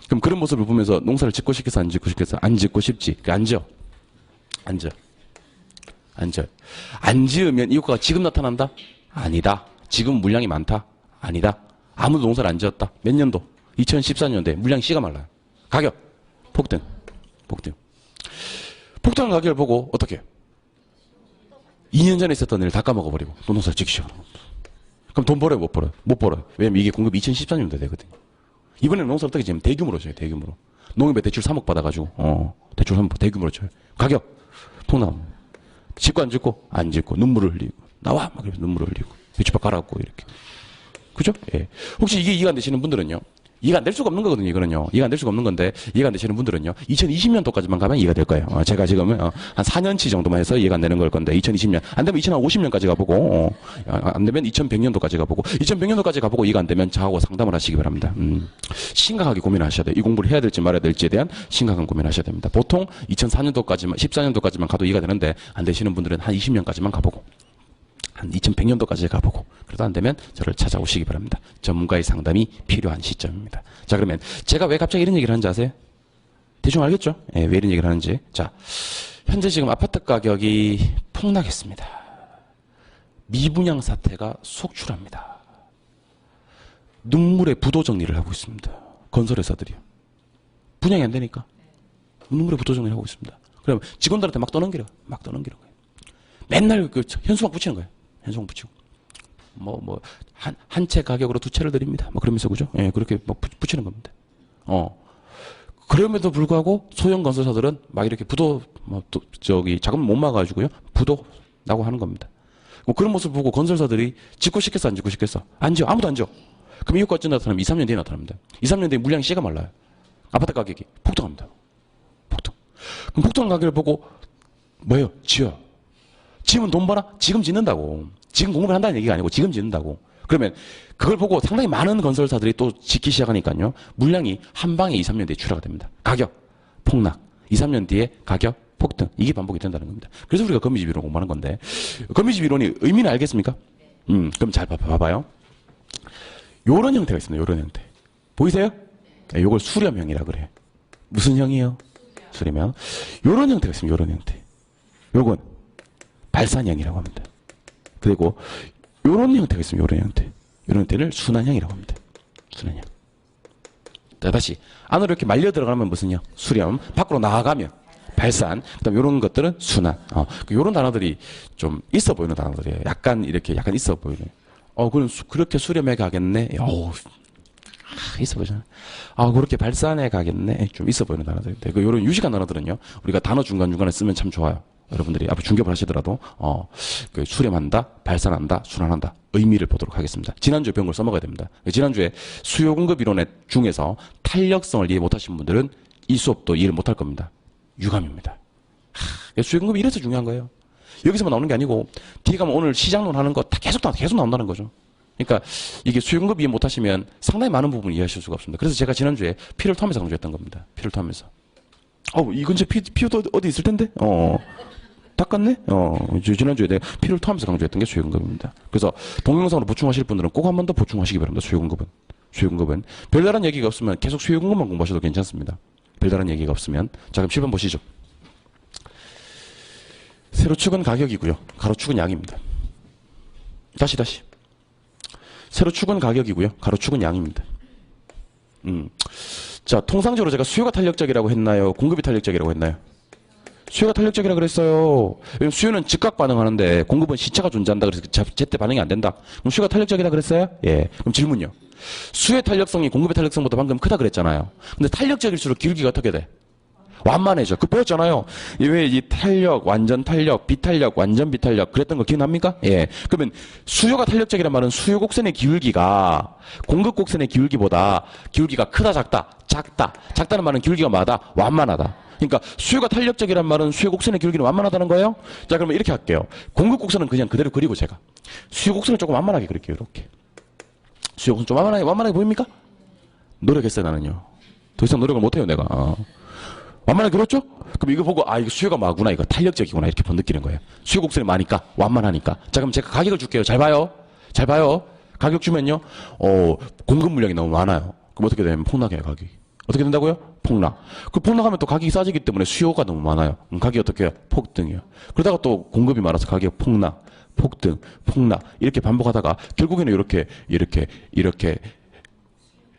그럼 그런 모습을 보면서 농사를 짓고 싶겠어, 안 짓고 싶겠어? 안 짓고 싶지. 안 지어. 안 지어. 안 지어. 안 지으면 이 효과가 지금 나타난다? 아니다. 지금 물량이 많다? 아니다. 아무도 농사를 안 지었다. 몇 년도? 2014년도에 물량이 씨가 말라요. 가격 폭등. 폭등. 폭등한 가격을 보고 어떻게 해요? 2년 전에 있었던 일을 다 까먹어버리고 또 농사를 짓기 시작하는 겁니다. 그럼 돈 벌어요? 못 벌어요? 못 벌어요. 왜냐면 이게 공급이 2014년도에 되거든요. 이번에는 농사를 어떻게 지면 대규모로 줘요. 대규모로. 농협에 대출 3억 받아가지고 대출 3억 대규모로 줘요. 가격 폭락. 짓고 안 짓고? 안 짓고 눈물을 흘리고 나와! 막 이러면서 눈물을 흘리고 배추밥 갈아엎고 이렇게. 그죠? 예. 혹시 이게 이해가 안 되시는 분들은요. 이해가 안 될 수가 없는 거거든요, 이거는요. 이해가 안 될 수가 없는 건데, 이해가 안 되시는 분들은요, 2020년도까지만 가면 이해가 될 거예요. 제가 지금, 한 4년치 정도만 해서 이해가 안 되는 걸 건데, 2020년. 안 되면 2050년까지 가보고, 안 되면 2100년도까지 가보고, 2100년도까지 가보고 이해가 안 되면 저하고 상담을 하시기 바랍니다. 심각하게 고민하셔야 돼요. 이 공부를 해야 될지 말아야 될지에 대한 심각한 고민을 하셔야 됩니다. 보통 2004년도까지만, 14년도까지만 가도 이해가 되는데, 안 되시는 분들은 한 20년까지만 가보고, 한 2100년도까지 가보고 그래도 안 되면 저를 찾아오시기 바랍니다. 전문가의 상담이 필요한 시점입니다. 자, 그러면 제가 왜 갑자기 이런 얘기를 하는지 아세요? 대충 알겠죠? 왜 이런 얘기를 하는지. 자, 현재 지금 아파트 가격이 폭락했습니다. 미분양 사태가 속출합니다. 눈물의 부도 정리를 하고 있습니다. 건설회사들이요. 분양이 안 되니까. 눈물에 부도 정리를 하고 있습니다. 그러면 직원들한테 막 떠넘기려. 막 떠넘기는 거예요. 맨날 그 현수막 붙이는 거예요. 현수막 붙이고. 한 채 가격으로 두 채를 드립니다. 막 그러면서, 그죠? 예, 그렇게 막 붙이는 겁니다. 그럼에도 불구하고 소형 건설사들은 막 이렇게 부도, 자금 못 막아가지고요. 부도 나고 하는 겁니다. 그런 모습 보고 건설사들이 짓고 싶겠어, 안 짓고 싶겠어? 안 지어. 아무도 안 지어. 그럼 이 효과가 언제 나타나면 2, 3년 뒤에 나타납니다. 2, 3년 뒤에 물량이 씨가 말라요. 아파트 가격이 폭등합니다. 폭등. 그럼 폭등한 가격을 보고 뭐예요? 지어. 지으면 돈 버나? 지금 짓는다고. 지금 공급을 한다는 얘기가 아니고 지금 짓는다고. 그러면 그걸 보고 상당히 많은 건설사들이 또 짓기 시작하니까요. 물량이 한 방에 2, 3년 뒤에 출하가 됩니다. 가격 폭락. 2, 3년 뒤에 가격 폭등. 이게 반복이 된다는 겁니다. 그래서 우리가 거미집 이론 공부하는 건데 거미집 이론이 의미는 알겠습니까? 그럼 잘 봐봐요. 요런 형태가 있습니다. 요런 형태. 보이세요? 네, 요걸 수렴형이라 그래. 무슨 형이요? 수렴형. 요런 형태가 있습니다. 요런 형태. 요건 발산형이라고 합니다. 그리고 요런 형태가 있습니다. 요런 형태. 요런 형태를 순환형이라고 합니다. 순환형. 자, 다시 안으로 이렇게 말려 들어가면 무슨 형? 수렴. 밖으로 나아가면 발산. 그다음 요런 것들은 순환. 요런 단어들이 좀 있어 보이는 단어들이에요. 약간 있어 보이는. 그럼 그렇게 수렴해 가겠네. 있어 보이잖아. 그렇게 발산해 가겠네. 좀 있어 보이는 단어들인데, 요런 유식한 단어들은요, 우리가 단어 중간중간에 쓰면 참 좋아요. 여러분들이 앞으로 중개를 하시더라도, 수렴한다, 발산한다, 순환한다. 의미를 보도록 하겠습니다. 지난주에 배운 걸 써먹어야 됩니다. 지난주에 수요 공급 이론의 중에서 탄력성을 이해 못하신 분들은 이 수업도 이해를 못할 겁니다. 유감입니다. 수요 공급이 이래서 중요한 거예요. 여기서만 나오는 게 아니고 뒤에 가면 오늘 시장론 하는 거 다 계속 나온다는 거죠. 그러니까 이게 수요공급 이해 못하시면 상당히 많은 부분을 이해하실 수가 없습니다. 그래서 제가 지난주에 피를 토하면서 강조했던 겁니다. 피를 토하면서. 이 근처에 피도 어디 있을 텐데? 닦았네? 지난주에 내가 피를 토하면서 강조했던 게 수요공급입니다. 그래서 동영상으로 보충하실 분들은 꼭 한 번 더 보충하시기 바랍니다. 수요공급은. 별다른 얘기가 없으면 계속 수요공급만 공부하셔도 괜찮습니다. 별다른 얘기가 없으면. 자, 그럼 7번 보시죠. 세로축은 가격이고요. 가로축은 양입니다. 다시. 세로축은 가격이고요. 가로축은 양입니다. 자, 통상적으로 제가 수요가 탄력적이라고 했나요? 공급이 탄력적이라고 했나요? 수요가 탄력적이라고 그랬어요. 왜냐면 수요는 즉각 반응하는데 공급은 시차가 존재한다. 그래서 제때 반응이 안 된다. 그럼 수요가 탄력적이라 그랬어요? 예. 그럼 질문요. 수요의 탄력성이 공급의 탄력성보다 방금 크다 그랬잖아요. 근데 탄력적일수록 기울기가 어떻게 돼? 완만해져. 그 배웠잖아요. 왜 이 탄력, 완전 탄력, 비탄력, 완전 비탄력 그랬던 거 기억납니까? 예. 그러면 수요가 탄력적이란 말은 수요 곡선의 기울기가 공급 곡선의 기울기보다 기울기가 크다, 작다. 작다는 말은 기울기가 뭐하다? 완만하다. 그러니까 수요가 탄력적이란 말은 수요 곡선의 기울기는 완만하다는 거예요? 자, 그러면 이렇게 할게요. 공급 곡선은 그냥 그대로 그리고 제가 수요 곡선을 조금 완만하게 그릴게요. 이렇게. 수요 곡선 좀 완만하게 보입니까? 노력했어요, 나는요. 더 이상 노력을 못해요, 내가. 완만하게 그렇죠? 그럼 이거 보고 이거 수요가 많구나, 이거 탄력적이구나 이렇게 느끼는 거예요. 수요 곡선이 많으니까 완만하니까. 자, 그럼 제가 가격을 줄게요. 잘 봐요. 가격 주면요, 공급 물량이 너무 많아요. 그럼 어떻게 되냐면 폭락해요, 가격이. 어떻게 된다고요? 폭락. 그 폭락하면 또 가격이 싸지기 때문에 수요가 너무 많아요. 그럼 가격이 어떻게 해요? 폭등이요. 그러다가 또 공급이 많아서 가격 폭락, 폭등, 폭락 이렇게 반복하다가 결국에는 이렇게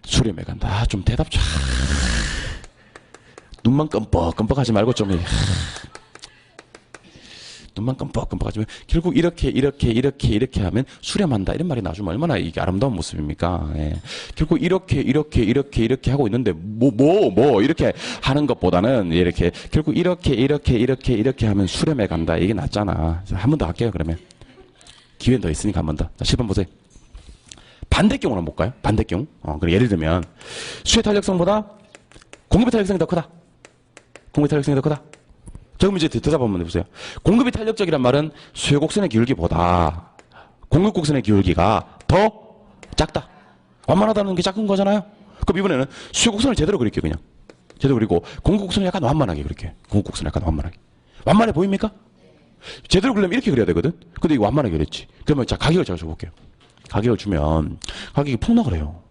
수렴해 간다. 좀 대답 좀. 눈만 끔뻑끔뻑하지 말고 좀 눈만 끔뻑끔뻑하지 말고 결국 이렇게 하면 수렴한다 이런 말이 나주면 얼마나 이게 아름다운 모습입니까? 예. 결국 이렇게 하고 있는데 뭐 이렇게 하는 것보다는 이렇게 결국 이렇게 하면 수렴해 간다 이게 낫잖아. 한 번 더 할게요. 그러면 기회는 더 있으니까 한 번 더. 자, 10번 보세요. 반대경우를 한번 볼까요? 반대경. 그럼 예를 들면 수요 탄력성보다 공급의 탄력성이 더 크다. 공급의 탄력성이 더 크다. 자, 그럼 이제 대답 한번 해보세요. 공급이 탄력적이란 말은 수요 곡선의 기울기보다 공급 곡선의 기울기가 더 작다. 완만하다는 게 작은 거잖아요. 그럼 이번에는 수요 곡선을 제대로 그릴게요. 그냥. 제대로 그리고 공급 곡선을 약간 완만하게 그릴게요. 공급 곡선을 약간 완만하게. 완만해 보입니까? 제대로 그리려면 이렇게 그려야 되거든. 근데 이거 완만하게 그렸지. 그러면 자, 가격을 제가 줘볼게요. 가격을 주면 가격이 폭락을 해요.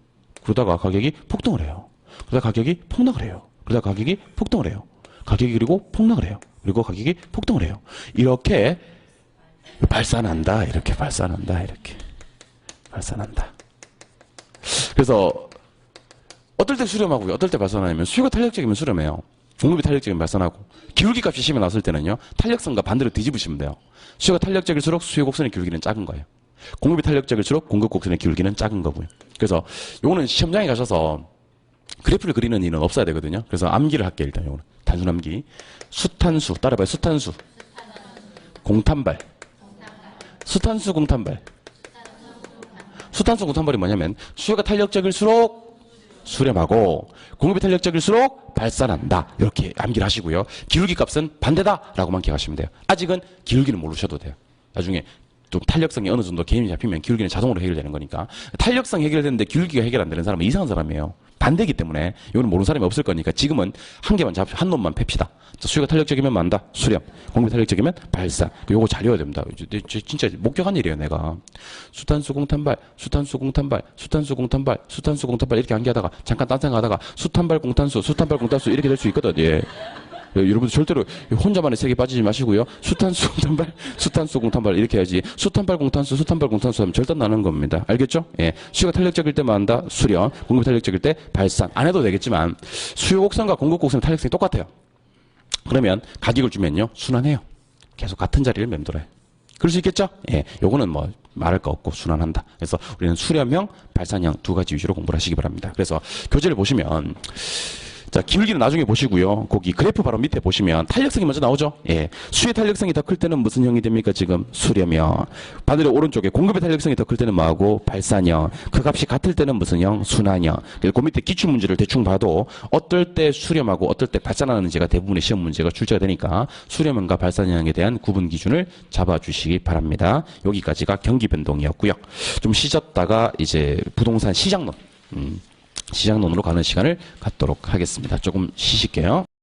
그러다가 가격이 폭등을 해요. 그러다가 가격이 폭락을 해요. 그러다가 가격이 폭등을 해요. 가격이 그리고 폭락을 해요. 그리고 가격이 폭등을 해요. 이렇게 발산한다. 이렇게 발산한다. 그래서 어떨 때 수렴하고요. 어떨 때 발산하냐면 수요가 탄력적이면 수렴해요. 공급이 탄력적이면 발산하고. 기울기 값이 심해 나왔을 때는요. 탄력성과 반대로 뒤집으시면 돼요. 수요가 탄력적일수록 수요 곡선의 기울기는 작은 거예요. 공급이 탄력적일수록 공급 곡선의 기울기는 작은 거고요. 그래서 요거는 시험장에 가셔서 그래프를 그리는 일은 없어야 되거든요. 그래서 암기를 할게요. 일단 요거는 단순 암기. 수탄수 따라봐요. 수탄수 공탄발 수탄수 공탄발 수탄수 공탄발이 뭐냐면 수요가 탄력적일수록 수렴하고 공급이 탄력적일수록 발산한다. 이렇게 암기를 하시고요. 기울기 값은 반대다라고만 기억하시면 돼요. 아직은 기울기는 모르셔도 돼요. 나중에 좀 탄력성이 어느 정도 개념이 잡히면 기울기는 자동으로 해결되는 거니까. 탄력성 해결되는데 기울기가 해결 안 되는 사람은 이상한 사람이에요. 반대이기 때문에 이거는 모르는 사람이 없을 거니까 지금은 한 개만 잡, 한 놈만 팹시다. 수요가 탄력적이면 만다. 수렴. 공급이 탄력적이면 발산. 요거 잘 외워야 됩니다. 진짜 목격한 일이에요, 내가. 수탄수 공탄발, 수탄수 공탄발, 수탄수 공탄발, 수탄수 공탄발 이렇게 암기하다가 잠깐 딴 생각하다가 수탄발 공탄수, 수탄발 공탄수 이렇게 될 수 있거든. 예. 여러분들 절대로 혼자만의 세계에 빠지지 마시고요. 수탄수 공탄발, 수탄수 공탄발 이렇게 해야지. 수탄발 공탄수, 수탄발 공탄수 하면 절단 나는 겁니다. 알겠죠? 예. 수요가 탄력적일 때만 한다. 수렴. 공급이 탄력적일 때 발산. 안 해도 되겠지만 수요 곡선과 공급 곡선의 탄력성이 똑같아요. 그러면 가격을 주면요. 순환해요. 계속 같은 자리를 맴돌아요. 그럴 수 있겠죠? 예. 요거는 뭐 말할 거 없고 순환한다. 그래서 우리는 수렴형, 발산형 두 가지 위주로 공부를 하시기 바랍니다. 그래서 교재를 보시면 자, 기울기는 나중에 보시고요. 거기 그래프 바로 밑에 보시면 탄력성이 먼저 나오죠. 예. 수의 탄력성이 더 클 때는 무슨 형이 됩니까? 지금 수렴형. 반대로 오른쪽에 공급의 탄력성이 더 클 때는 뭐하고? 발산형. 그 값이 같을 때는 무슨 형? 순환형. 그리고 그 밑에 기출 문제를 대충 봐도 어떨 때 수렴하고 어떨 때 발산하는지가 대부분의 시험 문제가 출제가 되니까 수렴형과 발산형에 대한 구분 기준을 잡아주시기 바랍니다. 여기까지가 경기 변동이었고요. 좀 쉬셨다가 이제 부동산 시장론. 시장론으로 가는 시간을 갖도록 하겠습니다. 조금 쉬실게요.